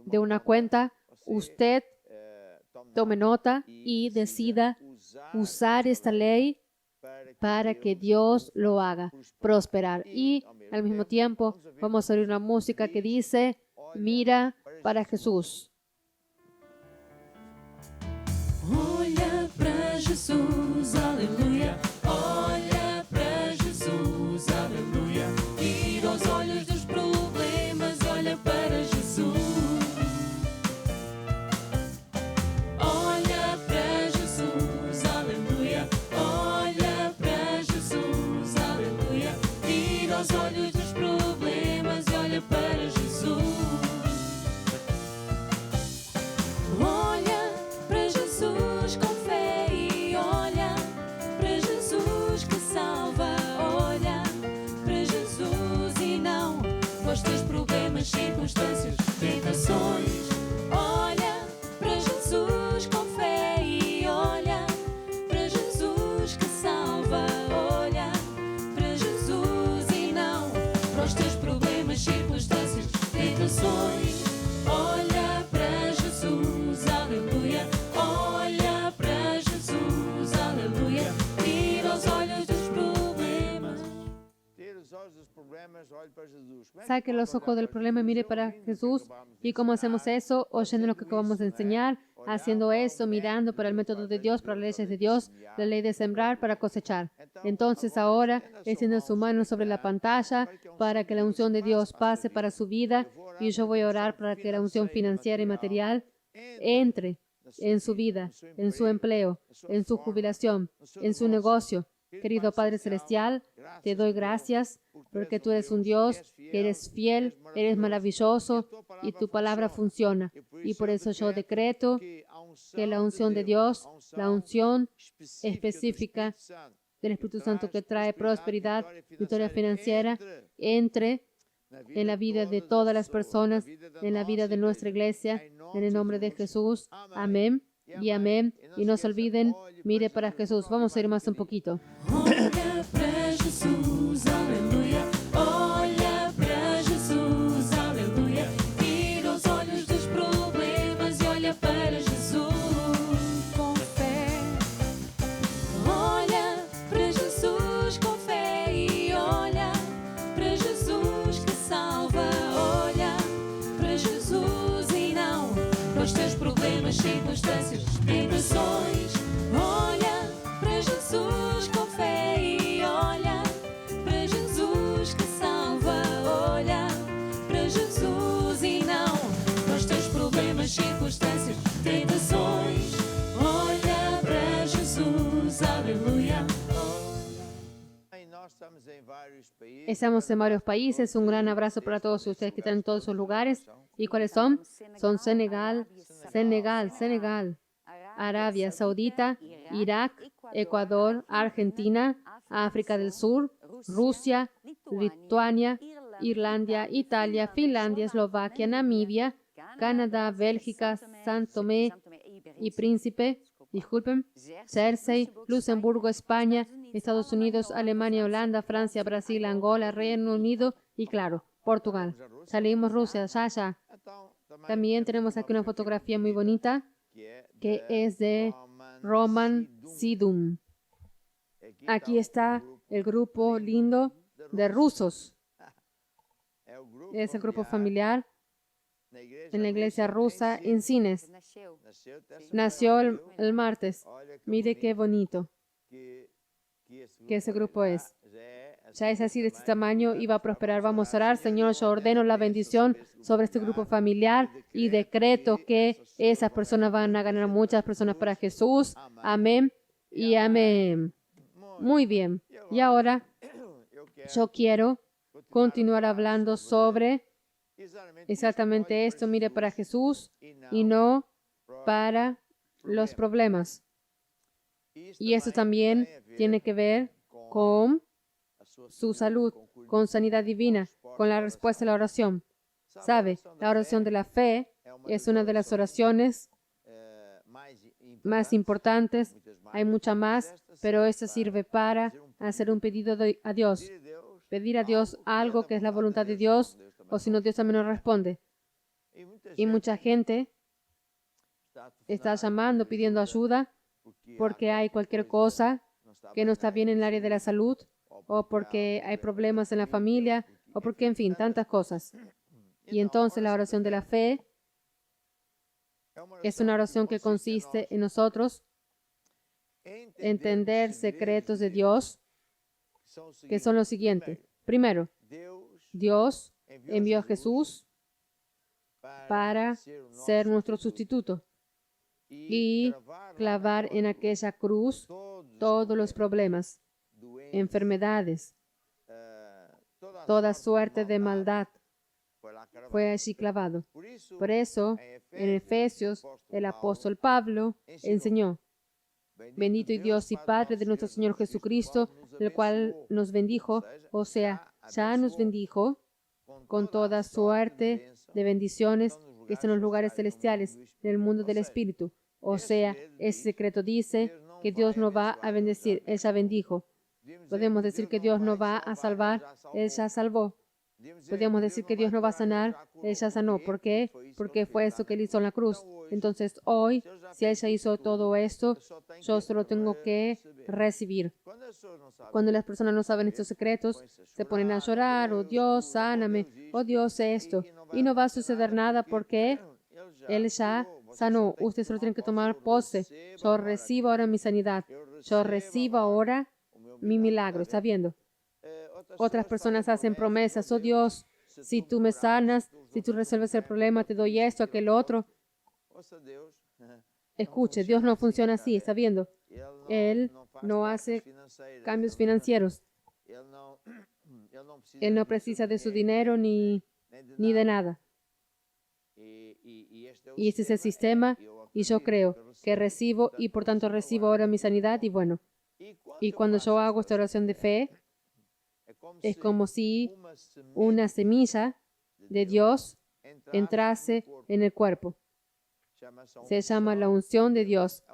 de una cuenta, usted tome nota y decida usar esta ley para que Dios lo haga prosperar. Y al mismo tiempo vamos a oír una música que dice, mira para Jesús. Olha para Jesus, aleluia. Olha para Jesus, aleluia. Tira os olhos dos problemas, olha para Jesus. Olha para Jesus, aleluia. Olha para Jesus, aleluia. Tira os olhos dos problemas, olha para Jesus. Olha para Jesus com fé e olha para Jesus que salva. Olha para Jesus e não para os teus problemas, circunstâncias, tentações. Olha para Jesus com fé e olha para Jesus que salva. Olha para Jesus e não para os teus problemas, circunstâncias, tentações. Olha para Jesus, aleluia. Olha para Jesus, aleluia. Tira os olhos dos problemas. Saque los ojos del problema y mire para Jesús. ¿Y cómo hacemos eso? Oyendo lo que acabamos de enseñar, haciendo eso, mirando para el método de Dios, para las leyes de Dios, la ley de sembrar para cosechar. Entonces ahora, extienda su mano sobre la pantalla para que la unción de Dios pase para su vida y yo voy a orar para que la unción financiera y material entre en su vida, en su empleo, en su jubilación, en su negocio. Querido Padre Celestial, te doy gracias porque tú eres un Dios que eres fiel, eres maravilloso y tu palabra funciona. Y por eso yo decreto que la unción de Dios, la unción específica del Espíritu Santo que trae prosperidad, victoria financiera, entre en la vida de todas las personas, en la vida de nuestra iglesia, en el nombre de Jesús. Amén y amén. Y no se olviden, mire para Jesús. Vamos a ir más un poquito. Olha para Jesus, aleluia. Olha para Jesus, aleluia. Tira os olhos dos problemas e olha para Jesus com fé. Olha para Jesus com fé e olha para Jesus que salva. Olha para Jesus e não para os teus problemas, circunstâncias, tentações. Olha para Jesus com fé e olha para Jesus que salva. Olha para Jesus e não para os teus problemas, circunstâncias, tentações. Olha para Jesus, aleluia. Estamos en varios países. Un gran abrazo para todos ustedes que están en todos sus lugares. ¿Y cuáles son? Son Senegal, Arabia Saudita, Irak, Ecuador, Argentina, África del Sur, Rusia, Lituania, Irlanda, Italia, Finlandia, Eslovaquia, Namibia, Canadá, Bélgica, San Tomé y Príncipe, Jersey, Luxemburgo, España, Estados Unidos, Alemania, Holanda, Francia, Brasil, Angola, Reino Unido y, claro, Portugal. Salimos Rusia, ya. También tenemos aquí una fotografía muy bonita que es de Roman Sidum. Aquí está el grupo lindo de rusos. Es el grupo familiar en la iglesia rusa en Cines. Nació el martes. Mire qué bonito que ese grupo es. ya es así de este tamaño y va a prosperar. Vamos a orar. Señor, yo ordeno la bendición sobre este grupo familiar y decreto que esas personas van a ganar muchas personas para Jesús. Amén y amén. Muy bien. Y ahora yo quiero continuar hablando sobre exactamente esto. Mire para Jesús y no para los problemas. Y eso también tiene que ver con su salud, con sanidad divina, con la respuesta a la oración. ¿Sabe? La oración de la fe es una de las oraciones más importantes. Hay mucha más, pero esta sirve para hacer un pedido a Dios. Pedir a Dios algo que es la voluntad de Dios, o si no, Dios también nos responde. Y mucha gente está llamando, pidiendo ayuda, porque hay cualquier cosa que no está bien en el área de la salud, o porque hay problemas en la familia, o porque, en fin, tantas cosas. Y entonces la oración de la fe es una oración que consiste en nosotros entender secretos de Dios, que son los siguientes. Primero, Dios envió a Jesús para ser nuestro sustituto y clavar en aquella cruz todos los problemas, enfermedades, toda suerte de maldad. Fue allí clavado. Por eso, en Efesios, el apóstol Pablo enseñó: bendito y Dios y Padre de nuestro Señor Jesucristo, el cual nos bendijo, o sea, ya nos bendijo con toda suerte de bendiciones que están en los lugares celestiales, en el mundo del Espíritu. O sea, ese secreto dice que Dios no va a bendecir, Él ya bendijo. Podemos decir que Dios no va a salvar, Él ya salvó. Podemos decir que Dios no va a sanar, Él ya sanó. ¿Por qué? Porque fue eso que Él hizo en la cruz. Entonces hoy, si Él ya hizo todo esto, yo solo tengo que recibir. Cuando las personas no saben estos secretos, se ponen a llorar: oh Dios, sáname, oh Dios, esto. Y no va a suceder nada porque Él ya sanó. Usted solo tiene que tomar pose. Yo recibo ahora mi sanidad. Yo recibo ahora mi milagro. ¿Está viendo? Otras personas hacen promesas: oh Dios, si tú me sanas, si tú resuelves el problema, te doy esto, aquel otro. Escuche, Dios no funciona así, ¿está viendo? Él no hace cambios financieros. Él no precisa de su dinero ni de nada. Y este es el sistema, y yo creo que recibo, y por tanto recibo ahora mi sanidad, y bueno. Y cuando yo hago esta oración de fe, es como si una semilla de Dios entrase en el cuerpo. Se llama la unción de Dios.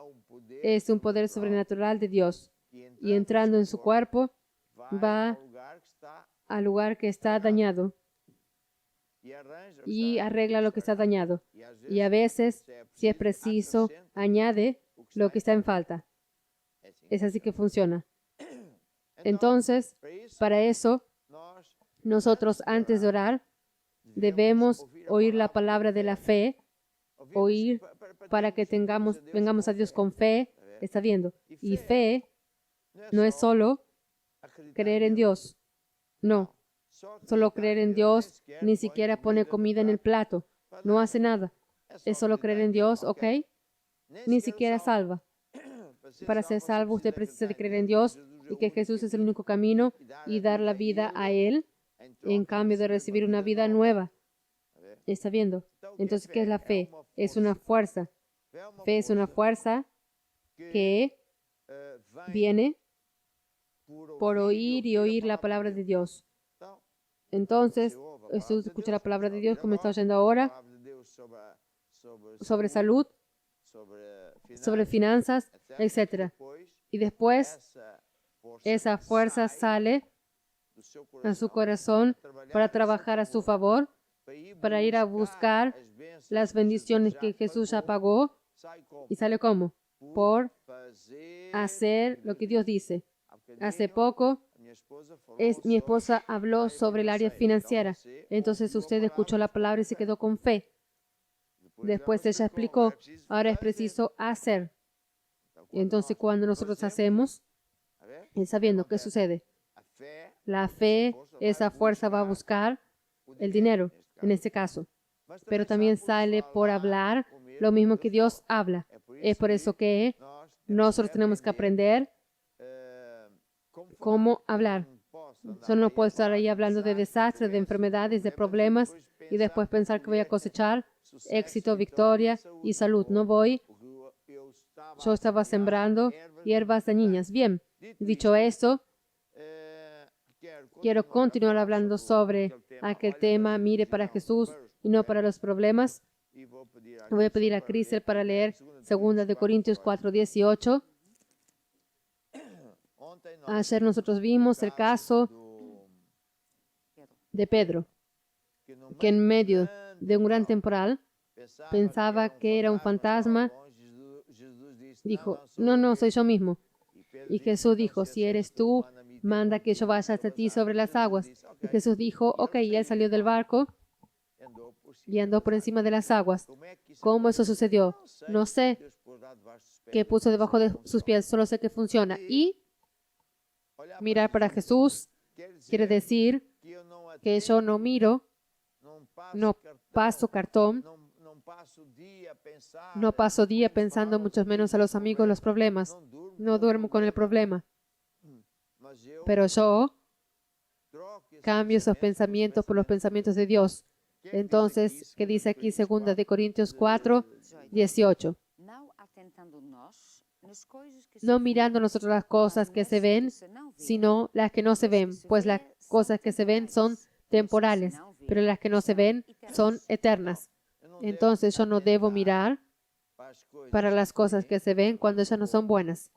Es un poder sobrenatural de Dios. Y entrando en su cuerpo, va al lugar que está dañado y arregla lo que está dañado. Y a veces, si es preciso, añade lo que está en falta. Es así que funciona. Entonces, para eso, nosotros antes de orar, debemos oír la palabra de la fe, oír para que vengamos a Dios con fe. ¿Está viendo? Y fe no es solo creer en Dios. No. Solo creer en Dios ni siquiera pone comida en el plato. No hace nada. Es solo creer en Dios, ¿ok? Ni siquiera salva. Para ser salvo, usted precisa de creer en Dios y que Jesús es el único camino y dar la vida a Él en cambio de recibir una vida nueva. ¿Está viendo? Entonces, ¿qué es la fe? Es una fuerza. Fe es una fuerza que viene por oír y oír la palabra de Dios. Entonces, usted escucha la palabra de Dios como está oyendo ahora, sobre salud, sobre finanzas, etc. Y después, esa fuerza sale a su corazón para trabajar a su favor, para ir a buscar las bendiciones que Jesús ya pagó. ¿Y sale cómo? Por hacer lo que Dios dice. Hace poco, mi esposa habló sobre el área financiera. Entonces usted escuchó la palabra y se quedó con fe. Después ella explicó: ahora es preciso hacer. Entonces cuando nosotros hacemos, sabiendo qué sucede, La fe, esa fuerza va a buscar el dinero, en este caso. Pero también sale por hablar lo mismo que Dios habla. Es por eso que nosotros tenemos que aprender cómo hablar. Solo no puedo estar ahí hablando de desastres, de enfermedades, de problemas y después pensar que voy a cosechar éxito, victoria y salud. No voy. Yo estaba sembrando hierbas dañinas. Bien, dicho esto, quiero continuar hablando sobre aquel tema. Mire para Jesús y no para los problemas. Voy a pedir a Crisel para leer 2 Corintios 4:18. Ayer nosotros vimos el caso de Pedro, que en medio de un gran temporal pensaba que era un fantasma. Dijo, no, soy yo mismo. Y Jesús dijo, si eres tú, manda que yo vaya hasta ti sobre las aguas. Y Jesús dijo, ok, y él salió del barco y andó por encima de las aguas. ¿Cómo eso sucedió? No sé qué puso debajo de sus pies, solo sé que funciona. Y mirar para Jesús quiere decir que yo no miro, no paso cartón, no paso día pensando, mucho menos a los amigos, los problemas. No duermo con el problema. Pero yo cambio esos pensamientos por los pensamientos de Dios. Entonces, ¿qué dice aquí 2 Corintios 4:18? No mirando nosotros las cosas que se ven, sino las que no se ven, pues las cosas que se ven son temporales, pero las que no se ven son eternas. Entonces yo no debo mirar para las cosas que se ven cuando ellas no son buenas,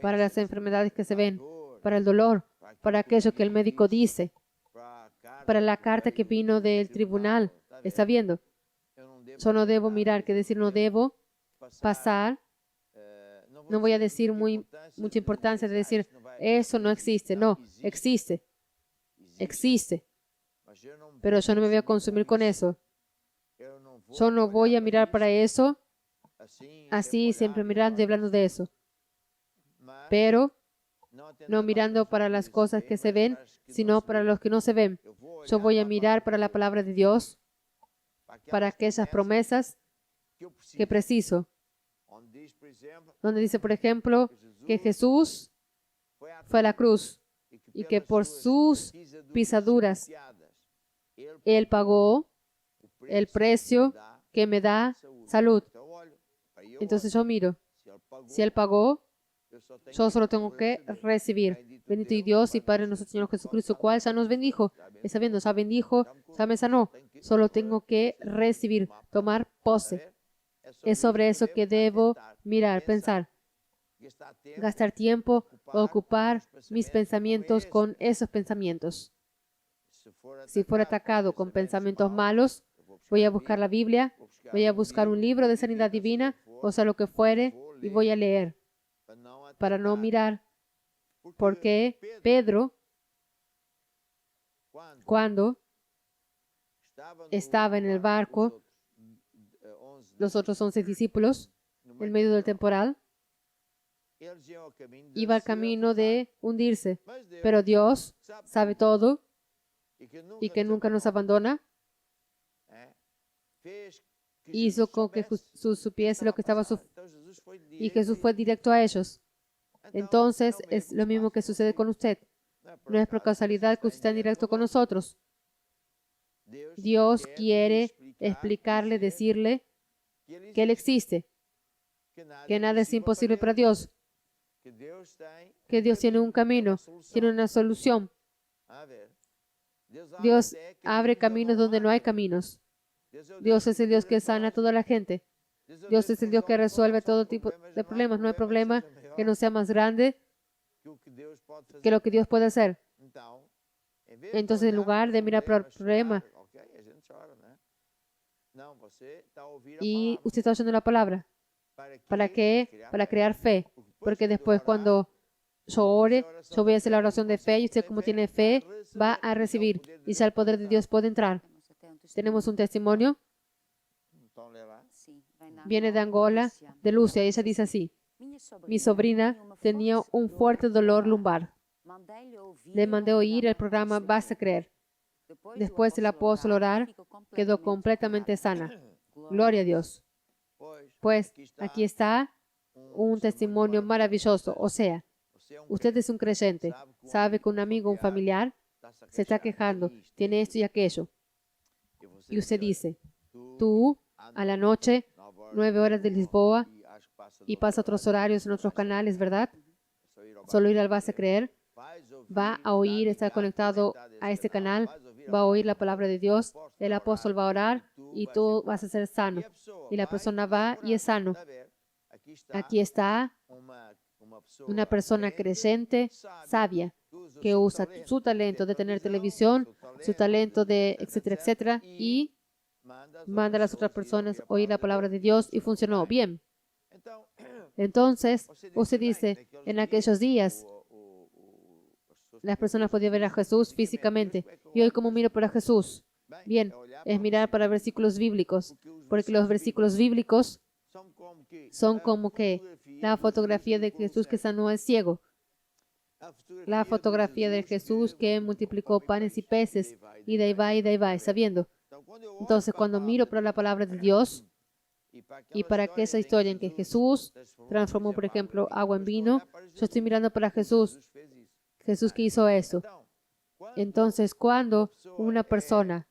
para las enfermedades que se ven, para el dolor, para aquello que el médico dice, para la carta que vino del tribunal. ¿Está viendo? Yo no debo mirar, que decir, no debo pasar. No voy a decir mucha importancia de decir, eso no existe. No, existe. Existe. Pero yo no me voy a consumir con eso. Yo no voy a mirar para eso, así siempre mirando y hablando de eso. Pero no mirando para las cosas que se ven, sino para los que no se ven. Yo voy a mirar para la palabra de Dios, para aquellas promesas que preciso. Donde dice, por ejemplo, que Jesús fue a la cruz y que por sus pisaduras Él pagó el precio que me da salud. Entonces yo miro, si Él pagó, yo solo tengo que recibir. Bendito y Dios y Padre nuestro Señor Jesucristo, cual ya nos bendijo. Está viendo, ya bendijo, ya me sanó. Solo tengo que recibir, tomar pose. Es sobre eso que debo mirar, pensar, gastar tiempo, ocupar mis pensamientos con esos pensamientos. Si fuera atacado con pensamientos malos, voy a buscar la Biblia, voy a buscar un libro de sanidad divina, o sea, lo que fuere, y voy a leer para no mirar. Porque Pedro, cuando estaba en el barco, los otros 11 discípulos, en medio del temporal, iba al camino de hundirse. Pero Dios sabe todo y que nunca nos abandona. Hizo con que Jesús supiese lo que estaba y Jesús fue directo a ellos. Entonces, es lo mismo que sucede con usted. No es por casualidad que usted está en directo con nosotros. Dios quiere explicarle, decirle que Él existe, que nada es imposible para Dios, que Dios tiene un camino, tiene una solución. Dios abre caminos donde no hay caminos. Dios es el Dios que sana a toda la gente. Dios es el Dios que resuelve todo tipo de problemas. No hay problema que no sea más grande que lo que Dios puede hacer. Entonces, en lugar de mirar por el problema, y usted está oyendo la palabra, ¿para qué? Para crear fe. Porque después cuando yo ore, yo voy a hacer la oración de fe y usted, como tiene fe, va a recibir y ya el poder de Dios puede entrar. Tenemos un testimonio. Viene de Angola, de Lucia, y ella dice así: mi sobrina tenía un fuerte dolor lumbar, Le mandé oír el programa Basta Creer. Después el apóstol orar, quedó completamente sana. Gloria a Dios. Pues aquí está un testimonio maravilloso. O sea, usted es un creyente, sabe que un amigo, un familiar, se está quejando, tiene esto y aquello. Y usted dice, tú, a la noche, 9 horas de Lisboa, y pasa otros horarios en otros canales, ¿verdad? Solo ir al Basta Creer, va a oír, está conectado a este canal, va a oír la palabra de Dios, el apóstol va a orar y tú vas a ser sano. Y la persona va y es sano. Aquí está una persona creyente, sabia, que usa su talento de tener televisión, su talento de etcétera, etcétera, y manda a las otras personas oír la palabra de Dios y funcionó bien. Entonces, usted dice, en aquellos días, las personas podían ver a Jesús físicamente. Y hoy, ¿cómo miro para Jesús? Bien, es mirar para versículos bíblicos, porque los versículos bíblicos son como que la fotografía de Jesús que sanó al ciego, la fotografía de Jesús que multiplicó panes y peces, y de ahí va, sabiendo. Entonces, cuando miro para la palabra de Dios, y para que esa historia en que Jesús transformó, por ejemplo, agua en vino, yo estoy mirando para Jesús. Jesús que hizo eso. Entonces, cuando una persona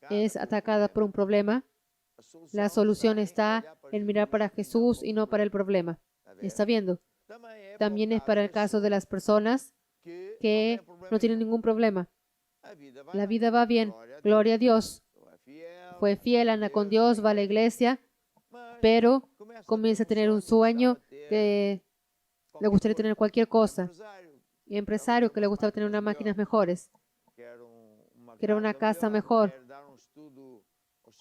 es atacada por un problema, la solución está en mirar para Jesús y no para el problema. ¿Está viendo? También es para el caso de las personas que no tienen ningún problema. La vida va bien. Gloria a Dios. Fue fiel, anda con Dios, va a la iglesia, pero comienza a tener un sueño que le gustaría tener cualquier cosa. Y empresario que le gustaba tener unas máquinas mejores, que era una casa mejor,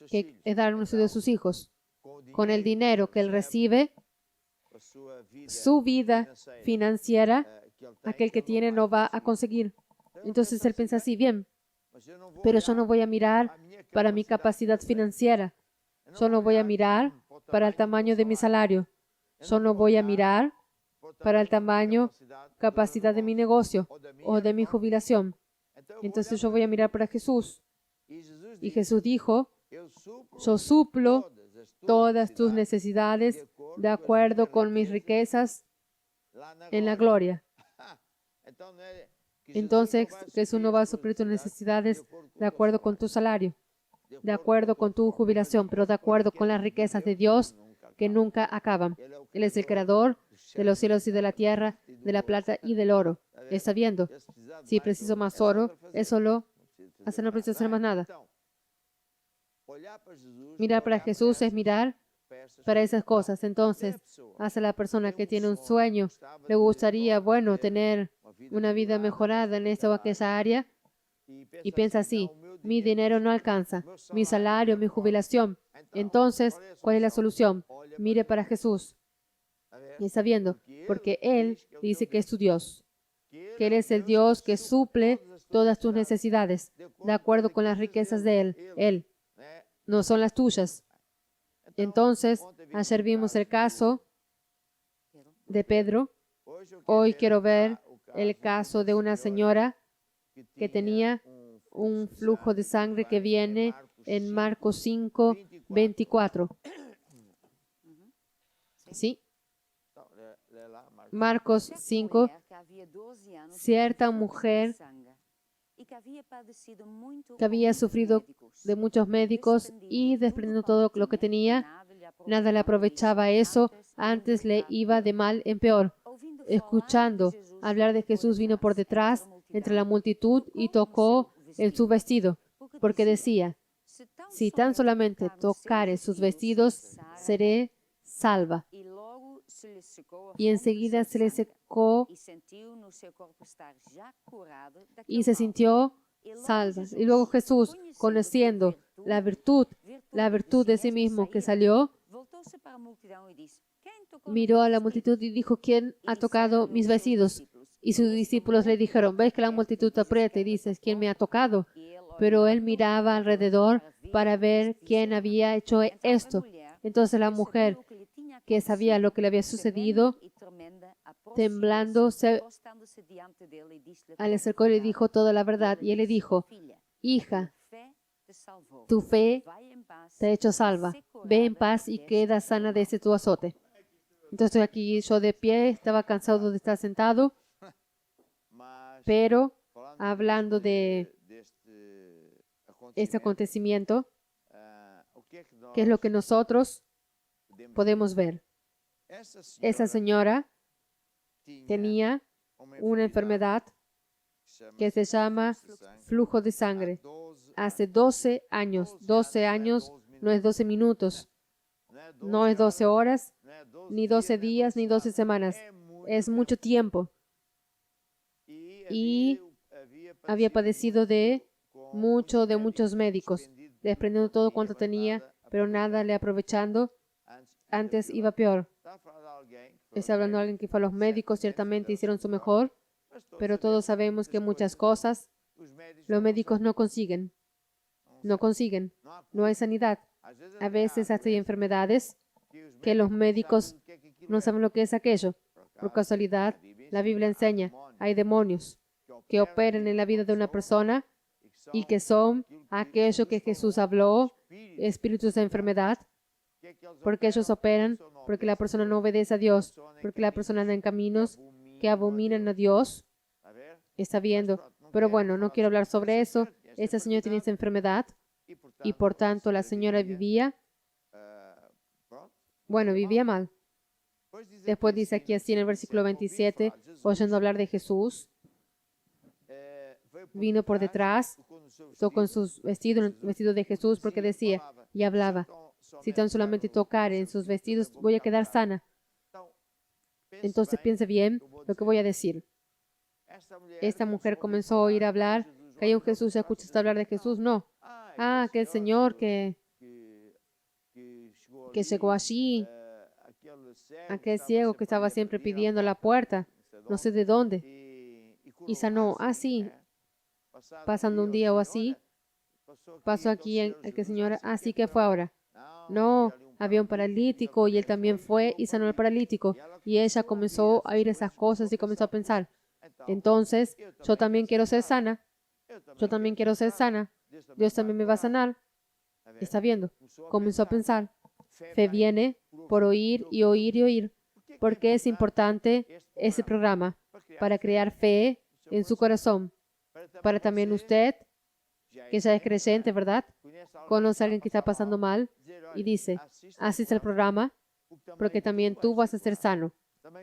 que es dar un estudio a sus hijos. Con el dinero que él recibe, su vida financiera, aquel que tiene no va a conseguir. Entonces él piensa así, bien, pero yo no voy a mirar para mi capacidad financiera. Yo no voy a mirar para el tamaño de mi salario. Yo no voy a mirar para el tamaño, capacidad de mi negocio o de mi jubilación. Entonces yo voy a mirar para Jesús. Y Jesús dijo, yo suplo todas tus necesidades de acuerdo con mis riquezas en la gloria. Entonces Jesús no va a suplir tus necesidades de acuerdo con tu salario, de acuerdo con tu jubilación, pero de acuerdo con las riquezas de Dios que nunca acaban. Él es el creador de los cielos y de la tierra, de la plata y del oro. ¿Está viendo? Si preciso más oro, eso lo hace, no preciso hacer más nada. Mirar para Jesús es mirar para esas cosas. Entonces, hace la persona que tiene un sueño, le gustaría, bueno, tener una vida mejorada en esta o aquella área, y piensa así, mi dinero no alcanza, mi salario, mi jubilación. Entonces, ¿cuál es la solución? Mire para Jesús. Y está viendo, porque Él dice que es tu Dios, que Él es el Dios que suple todas tus necesidades, de acuerdo con las riquezas de Él. Él, no son las tuyas. Entonces, ayer vimos el caso de Pedro. Hoy quiero ver el caso de una señora que tenía un flujo de sangre que viene en Marcos 5, 24. ¿Sí? Marcos 5, cierta mujer que había sufrido de muchos médicos y desprendiendo todo lo que tenía, nada le aprovechaba eso, antes le iba de mal en peor. Escuchando hablar de Jesús, vino por detrás entre la multitud y tocó en su vestido, porque decía, si tan solamente tocare sus vestidos, seré salva. Y enseguida se le secó y se sintió salva. Y luego Jesús, conociendo la virtud de sí mismo que salió, miró a la multitud y dijo, ¿quién ha tocado mis vestidos? Y sus discípulos le dijeron, ¿ves que la multitud te aprieta y dices, ¿quién me ha tocado? Pero él miraba alrededor para ver quién había hecho esto. Entonces la mujer, que sabía lo que le había sucedido, Temblando, se le acercó y le dijo toda la verdad. Y él le dijo: hija, tu fe te ha hecho salva. Ve en paz y queda sana de ese tu azote. Entonces aquí yo de pie, estaba cansado de estar sentado, pero hablando de este acontecimiento, ¿qué es lo que nosotros podemos ver? Esa señora tenía una enfermedad que se llama flujo de sangre. Hace 12 años. 12 años no es 12 minutos, no es 12 horas, ni 12 días, ni 12 semanas. Es mucho tiempo. Y había padecido de muchos médicos, desprendiendo todo cuanto tenía, pero nada le aprovechando. Antes iba peor. Está hablando de alguien que fue a los médicos, ciertamente hicieron su mejor, pero todos sabemos que muchas cosas los médicos no consiguen. No consiguen. No hay sanidad. A veces hasta hay enfermedades que los médicos no saben lo que es aquello. Por casualidad, la Biblia enseña, hay demonios que operan en la vida de una persona y que son aquello que Jesús habló, espíritus de enfermedad, porque ellos operan, porque la persona no obedece a Dios, porque la persona anda en caminos que abominan a Dios. Está viendo. Pero bueno, no quiero hablar sobre eso. Esta señora tenía esa enfermedad y por tanto la señora vivía mal. Después dice aquí así en el versículo 27, oyendo hablar de Jesús, vino por detrás, tocó en sus vestidos, el vestido de Jesús, porque decía y hablaba: si tan solamente tocar en sus vestidos, voy a quedar sana. Entonces piense bien lo que voy a decir. Esta mujer comenzó a oír hablar, que hay un Jesús, ¿escuchaste hablar de Jesús? No. Que el Señor que llegó allí, aquel ciego que estaba siempre pidiendo la puerta, no sé de dónde, y sanó. Sí, pasando un día o así, pasó aquí el que Señor, así que fue ahora. No, había un paralítico y él también fue y sanó al paralítico. Y ella comenzó a oír esas cosas y comenzó a pensar: entonces, yo también quiero ser sana. Yo también quiero ser sana. Dios también me va a sanar. Está viendo. Comenzó a pensar. Fe viene por oír y oír y oír. ¿Por qué es importante ese programa? Para crear fe en su corazón. Para también usted, que ya es creyente, ¿verdad? Conoce a alguien que está pasando mal y dice: asiste al programa porque también tú vas a ser sano.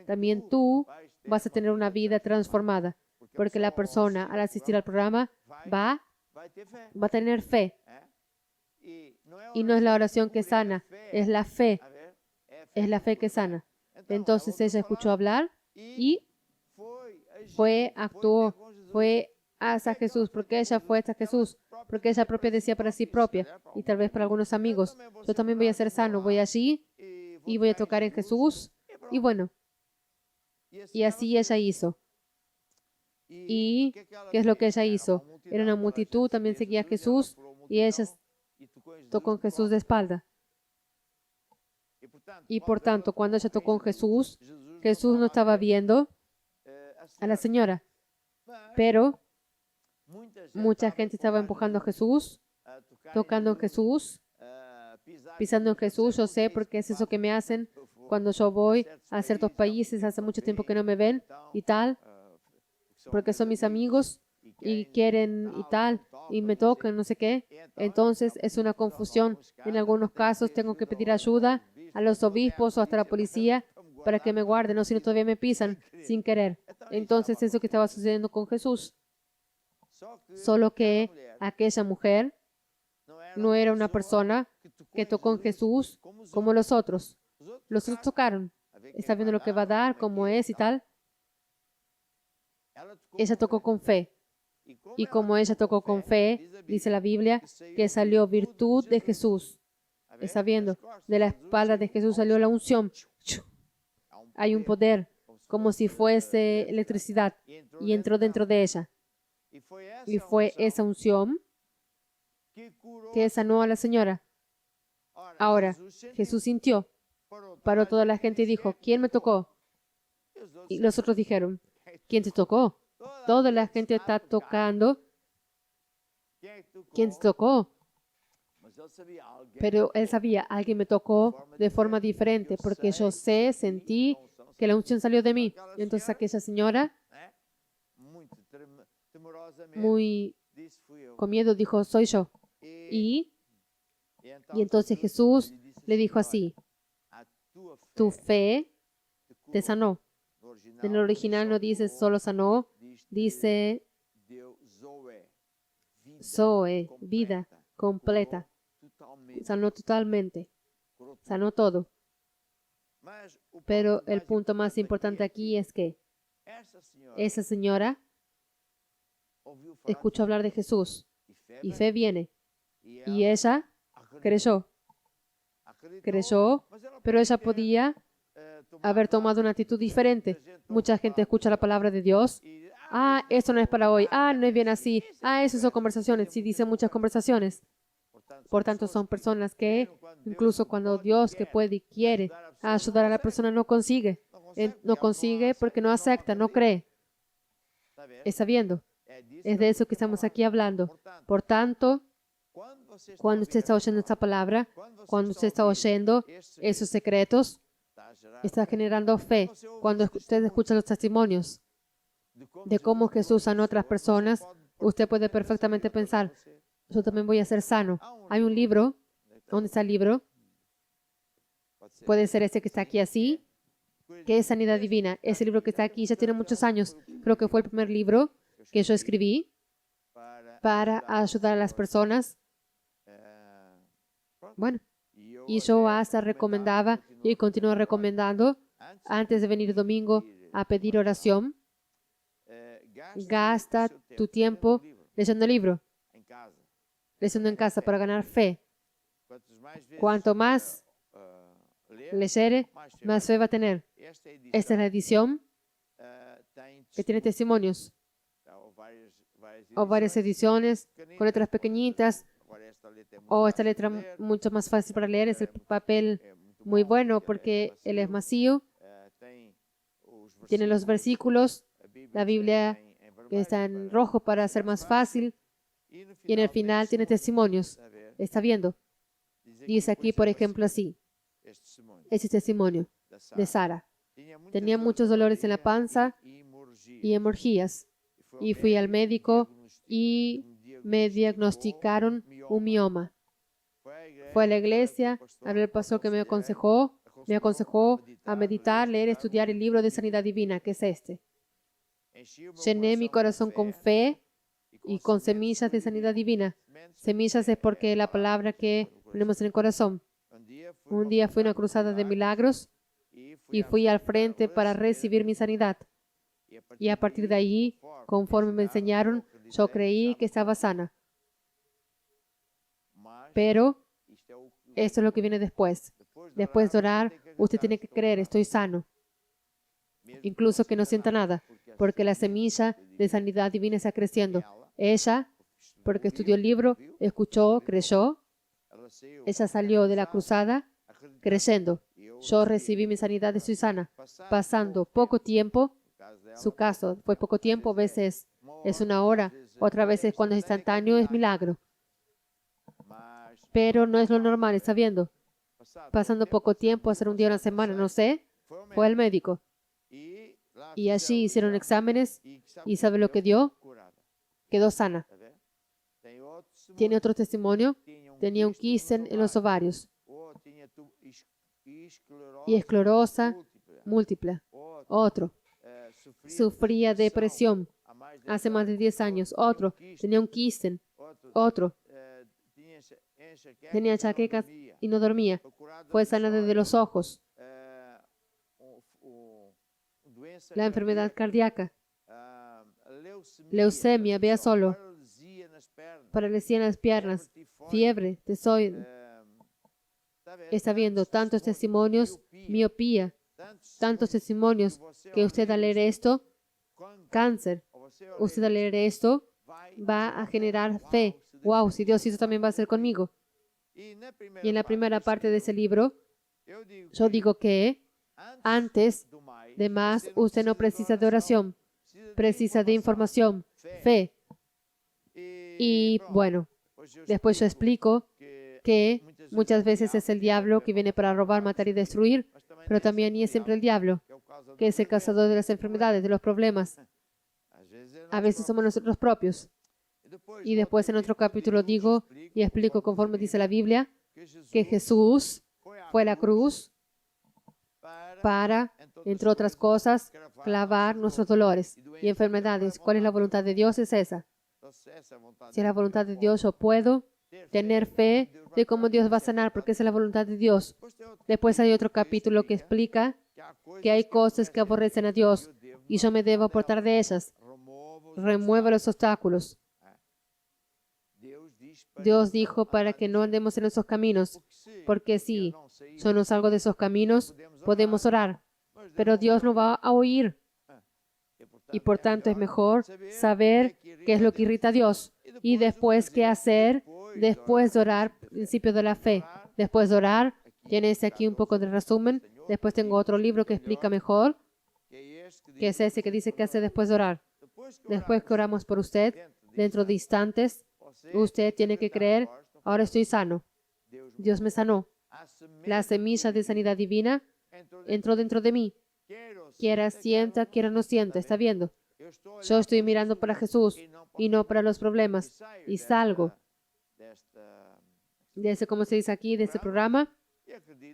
También tú vas a tener una vida transformada. Porque la persona, al asistir al programa, va a tener fe. Y no es la oración que sana, es la fe. Es la fe que sana. Entonces ella escuchó hablar y actuó, fue hacia Jesús, porque ella fue hasta Jesús, porque ella propia decía para sí propia, y tal vez para algunos amigos: yo también voy a ser sano, voy allí y voy a tocar en Jesús. Y bueno, y así ella hizo. ¿Y qué es lo que ella hizo? Era una multitud, también seguía a Jesús, y ella tocó en Jesús de espalda. Y por tanto, cuando ella tocó en Jesús, Jesús no estaba viendo a la señora, pero mucha gente estaba empujando a Jesús, tocando en Jesús, pisando en Jesús. Yo sé porque es eso que me hacen cuando yo voy a ciertos países. Hace mucho tiempo que no me ven y tal, porque son mis amigos y quieren y tal, y me tocan, no sé qué. Entonces es una confusión. En algunos casos tengo que pedir ayuda a los obispos o hasta la policía para que me guarden, o si no todavía me pisan sin querer. Entonces eso que estaba sucediendo con Jesús. Solo que aquella mujer no era una persona que tocó en Jesús como los otros. Los otros tocaron. Está viendo lo que va a dar, cómo es y tal. Ella tocó con fe. Y como ella tocó con fe, dice la Biblia, que salió virtud de Jesús. Está viendo, de la espalda de Jesús salió la unción. Hay un poder, como si fuese electricidad, y entró dentro de ella. Y fue esa unción que sanó a la señora. Ahora, Jesús sintió, paró toda la gente y dijo: ¿quién me tocó? Y los otros dijeron, ¿quién te tocó? Toda la gente está tocando. ¿Quién te tocó? Pero él sabía, alguien me tocó de forma diferente, porque yo sentí que la unción salió de mí. Y entonces aquella señora, muy con miedo, dijo, soy yo. Y entonces Jesús le dijo así, tu fe te sanó. En el original no dice solo sanó, dice Zoe, vida completa. Sanó totalmente, sanó todo. Pero el punto más importante aquí es que esa señora escuchó hablar de Jesús y fe viene. Y ella creyó, pero ella podía haber tomado una actitud diferente. Mucha gente escucha la palabra de Dios. Ah, esto no es para hoy. Ah, no es bien así. Ah, eso son conversaciones. Sí, dicen muchas conversaciones. Por tanto, son personas que, incluso cuando Dios que puede y quiere ayudar a la persona, no consigue. No consigue porque no acepta, no cree. Está viendo. Es de eso que estamos aquí hablando. Por tanto, cuando usted está oyendo esta palabra, cuando usted está oyendo esos secretos, está generando fe. Cuando usted escucha los testimonios de cómo Jesús sanó a otras personas, usted puede perfectamente pensar, yo también voy a ser sano. Hay un libro. ¿Dónde está el libro? Puede ser ese que está aquí así, que es Sanidad Divina. Ese libro que está aquí ya tiene muchos años. Creo que fue el primer libro que yo escribí para ayudar a las personas. Bueno, y yo hasta recomendaba y continúo recomendando, antes de venir domingo a pedir oración, gasta tu tiempo leyendo el libro, leyendo en casa para ganar fe. Cuanto más leyere, más fe va a tener. Esta es la edición que tiene testimonios, o varias ediciones con letras pequeñitas, o esta letra mucho más fácil para leer. Es el papel muy bueno porque él es macio, tiene los versículos, la Biblia que está en rojo para hacer más fácil, y en el final tiene testimonios. ¿Está viendo? Dice aquí, por ejemplo, así, ese testimonio de Sara. Tenía muchos dolores en la panza y hemorragias, y fui al médico y me diagnosticaron un mioma. Fue a la iglesia, hablé al pastor que me aconsejó a meditar, leer, estudiar el libro de Sanidad Divina, que es este. Llené mi corazón con fe y con semillas de sanidad divina. Semillas es porque la palabra que ponemos en el corazón. Un día fui a una cruzada de milagros y fui al frente para recibir mi sanidad. Y a partir de ahí, conforme me enseñaron, yo creí que estaba sana. Pero esto es lo que viene después. Después de orar, usted tiene que creer, estoy sano. Incluso que no sienta nada, porque la semilla de sanidad divina está creciendo. Ella, porque estudió el libro, escuchó, creyó. Ella salió de la cruzada creyendo. Yo recibí mi sanidad, estoy sana. Pasando poco tiempo, su caso fue poco tiempo, a veces es una hora, otra vez cuando es instantáneo, es milagro. Pero no es lo normal, está viendo. Pasando poco tiempo, hacer un día, una semana, no sé, fue al médico. Y allí hicieron exámenes y ¿sabe lo que dio? Quedó sana. Tiene otro testimonio. Tenía un quiste en los ovarios y esclerosa múltiple. Otro. Sufría depresión hace más de 10 años. Otro. Tenía un quiste. Otro. Tenía enxaquecas y no dormía. Fue sanado de los ojos. La enfermedad cardíaca. Leucemia, vea solo. Paralesía en las piernas. Fiebre, tesoide. Está viendo tantos testimonios, miopía, tantos testimonios que usted al leer esto, cáncer, usted al leer esto va a generar fe. Wow, si Dios hizo también va a hacer conmigo. Y en la primera parte de ese libro, yo digo que Antes de más, usted no precisa de oración, precisa de información, fe. Y bueno, después yo explico que muchas veces es el diablo que viene para robar, matar y destruir, pero también y es siempre el diablo, que es el cazador de las enfermedades, de los problemas. A veces somos nosotros propios. Y después en otro capítulo digo y explico conforme dice la Biblia, que Jesús fue a la cruz para, entre otras cosas, clavar nuestros dolores y enfermedades. ¿Cuál es la voluntad de Dios? Es esa. Si es la voluntad de Dios, yo puedo tener fe de cómo Dios va a sanar, porque esa es la voluntad de Dios. Después hay otro capítulo que explica que hay cosas que aborrecen a Dios y yo me debo apartar de ellas. Remueva los obstáculos. Dios dijo para que no andemos en esos caminos, porque si yo no salgo de esos caminos, podemos orar, pero Dios no va a oír. Y por tanto es mejor saber qué es lo que irrita a Dios y después qué hacer después de orar, principio de la fe. Después de orar, tiene aquí un poco de resumen. Después tengo otro libro que explica mejor, que es ese que dice qué hacer después de orar. Después que oramos por usted, dentro de instantes, usted tiene que creer, ahora estoy sano. Dios me sanó. La semilla de sanidad divina entró dentro de mí. Quiera sienta, quiera no sienta, está viendo. Yo estoy mirando para Jesús y no para los problemas. Y salgo de ese, como se dice aquí, de ese programa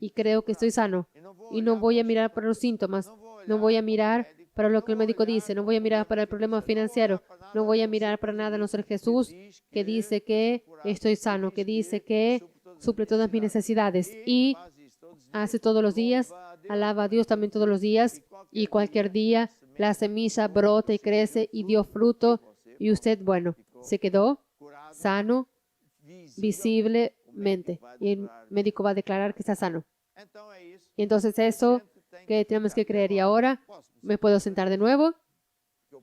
y creo que estoy sano. Y no voy a mirar para los síntomas, no voy a mirar para lo que el médico dice, no voy a mirar para el problema financiero, no voy a mirar para nada a no ser Jesús, que dice que estoy sano, que dice que suple todas mis necesidades y hace todos los días, alaba a Dios también todos los días y cualquier día la semilla brota y crece y dio fruto y usted, bueno, se quedó sano visiblemente y el médico va a declarar que está sano. Y entonces eso que tenemos que creer. Y ahora me puedo sentar de nuevo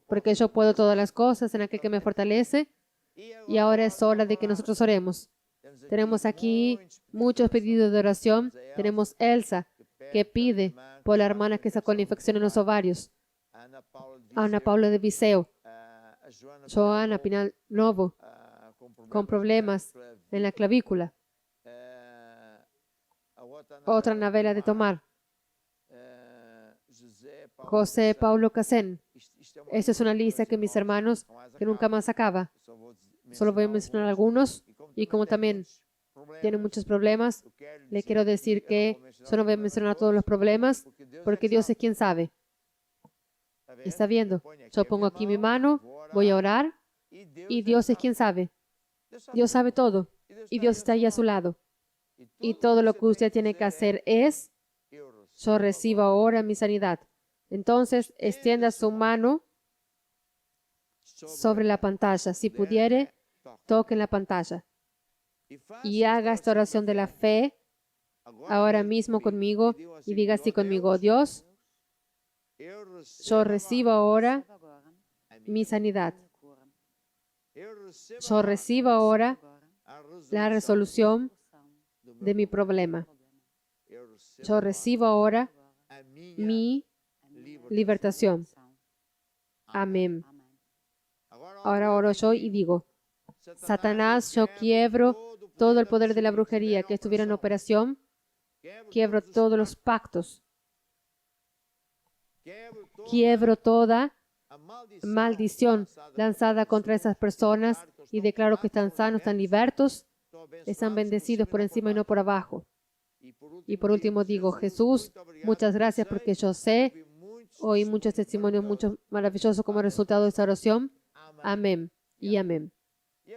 porque yo puedo todas las cosas en aquel que me fortalece. Y ahora es hora de que nosotros oremos. Tenemos aquí muchos pedidos de oración. Tenemos Elsa que pide por la hermana que sacó la infección en los ovarios. Ana Paula de Viseu. Joana Pinal Novo con problemas en la clavícula. Otra Navela de Tomar. José Paulo Casén. Esta es una lista que mis hermanos, que nunca más acaba. Solo voy a mencionar algunos y como también tienen muchos problemas, le quiero decir que yo no voy a mencionar todos los problemas porque Dios es quien sabe. ¿Está viendo? Yo pongo aquí mi mano, voy a orar y Dios es quien sabe. Dios sabe todo y Dios está ahí a su lado. Y todo lo que usted tiene que hacer es, yo recibo ahora mi sanidad. Entonces, extienda su mano sobre la pantalla. Si pudiere, toque en la pantalla. Y haga esta oración de la fe ahora mismo conmigo y diga así conmigo: Dios, yo recibo ahora mi sanidad. Yo recibo ahora la resolución de mi problema. Yo recibo ahora mi libertación. Amén. Ahora oro yo y digo: Satanás, yo quiebro todo el poder de la brujería que estuviera en operación. Quiebro todos los pactos. Quiebro toda maldición lanzada contra esas personas y declaro que están sanos, están libertos, están bendecidos por encima y no por abajo. Y por último digo: Jesús, muchas gracias porque yo sé, oí muchos testimonios, muchos maravillosos como resultado de esta oración. Amén y amén.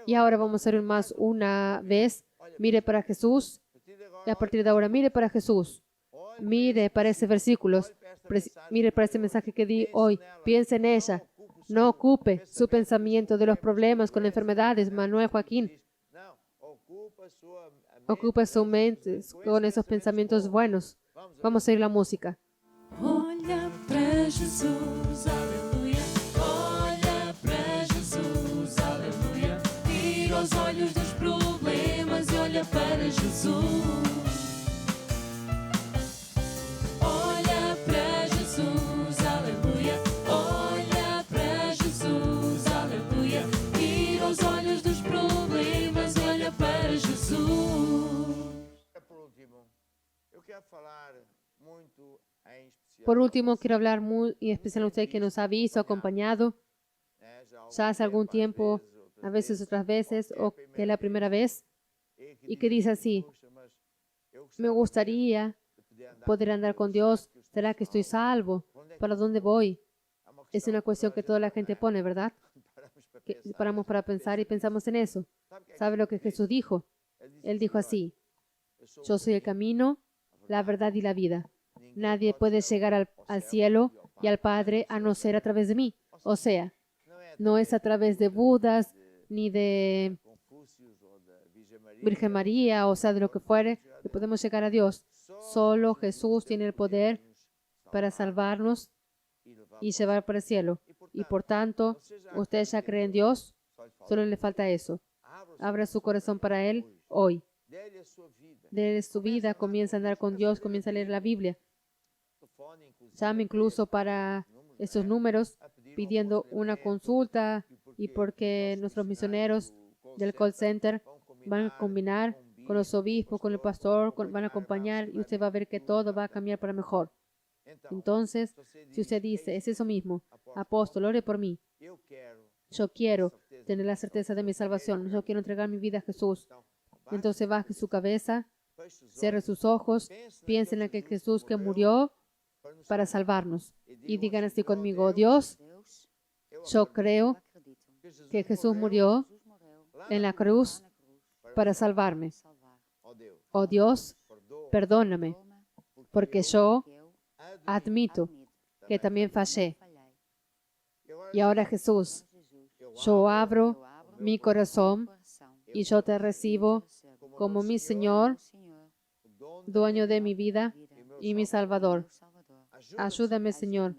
Y ahora vamos a hacer más una vez. Mire para Jesús. Y a partir de ahora, mire para Jesús. Mire para ese versículo. Mire para ese mensaje que di hoy. Piense en ella. No ocupe su pensamiento de los problemas con enfermedades. Manuel Joaquín. Ocupe su mente con esos pensamientos buenos. Vamos a oír la música. Olha para Jesus, aleluia. Olha para Jesus, aleluia. Tira os olhos dos problemas e olha para Jesus. Olha Por último, quiero hablar muy en especial a usted que nos ha visto, acompañado, ya hace algún tiempo, a veces otras veces, o que es la primera vez, y que dice así: me gustaría poder andar con Dios. ¿Será que estoy salvo? ¿Para dónde voy? Es una cuestión que toda la gente pone, ¿verdad? Que paramos para pensar y pensamos en eso. ¿Sabe lo que Jesús dijo? Él dijo así: yo soy el camino, la verdad y la vida. Nadie puede llegar al cielo y al Padre a no ser a través de mí. O sea, no es a través de Budas ni de Virgen María, o sea, de lo que fuere, que podemos llegar a Dios. Solo Jesús tiene el poder para salvarnos y llevar para el cielo. Y por tanto, usted ya cree en Dios, solo le falta eso. Abra su corazón para Él hoy. Dele su vida, comienza a andar con Dios, comienza a leer la Biblia. Llame incluso para esos números pidiendo una consulta, y porque nuestros misioneros del call center van a combinar con los obispos, con el pastor, van a acompañar, y usted va a ver que todo va a cambiar para mejor. Entonces, si usted dice, es eso mismo: apóstol, ore por mí. Yo quiero tener la certeza de mi salvación. Yo quiero entregar mi vida a Jesús. Entonces baje su cabeza, cierre sus ojos, piense en aquel Jesús que murió para salvarnos. Y digan así conmigo: Dios, yo creo que Jesús murió en la cruz para salvarme. Oh Dios, perdóname, porque yo admito que también fallé. Y ahora, Jesús, yo abro mi corazón y yo te recibo como mi Señor, dueño de mi vida y mi Salvador. Ayúdame, Señor.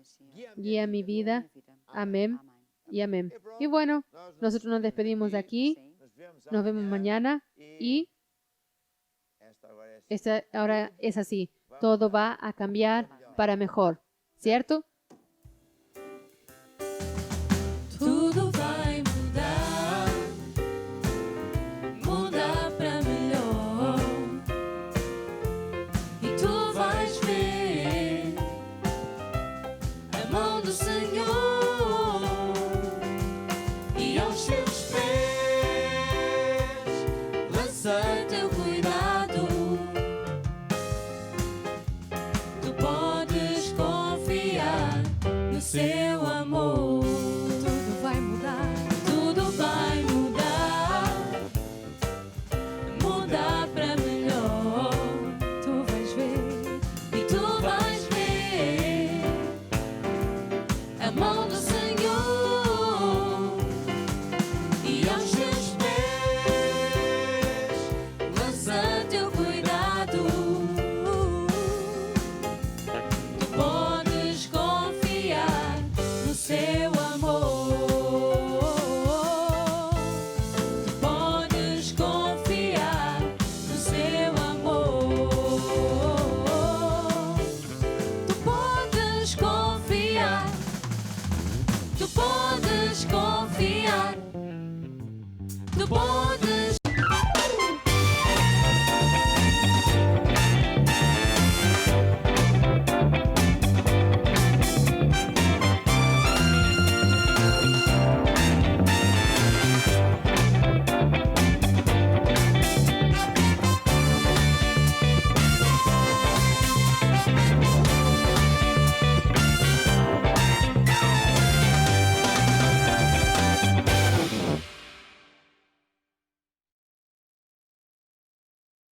Guía mi vida. Amén y amén. Y bueno, nosotros nos despedimos de aquí. Nos vemos mañana. Y ahora es así. Todo va a cambiar para mejor. ¿Cierto?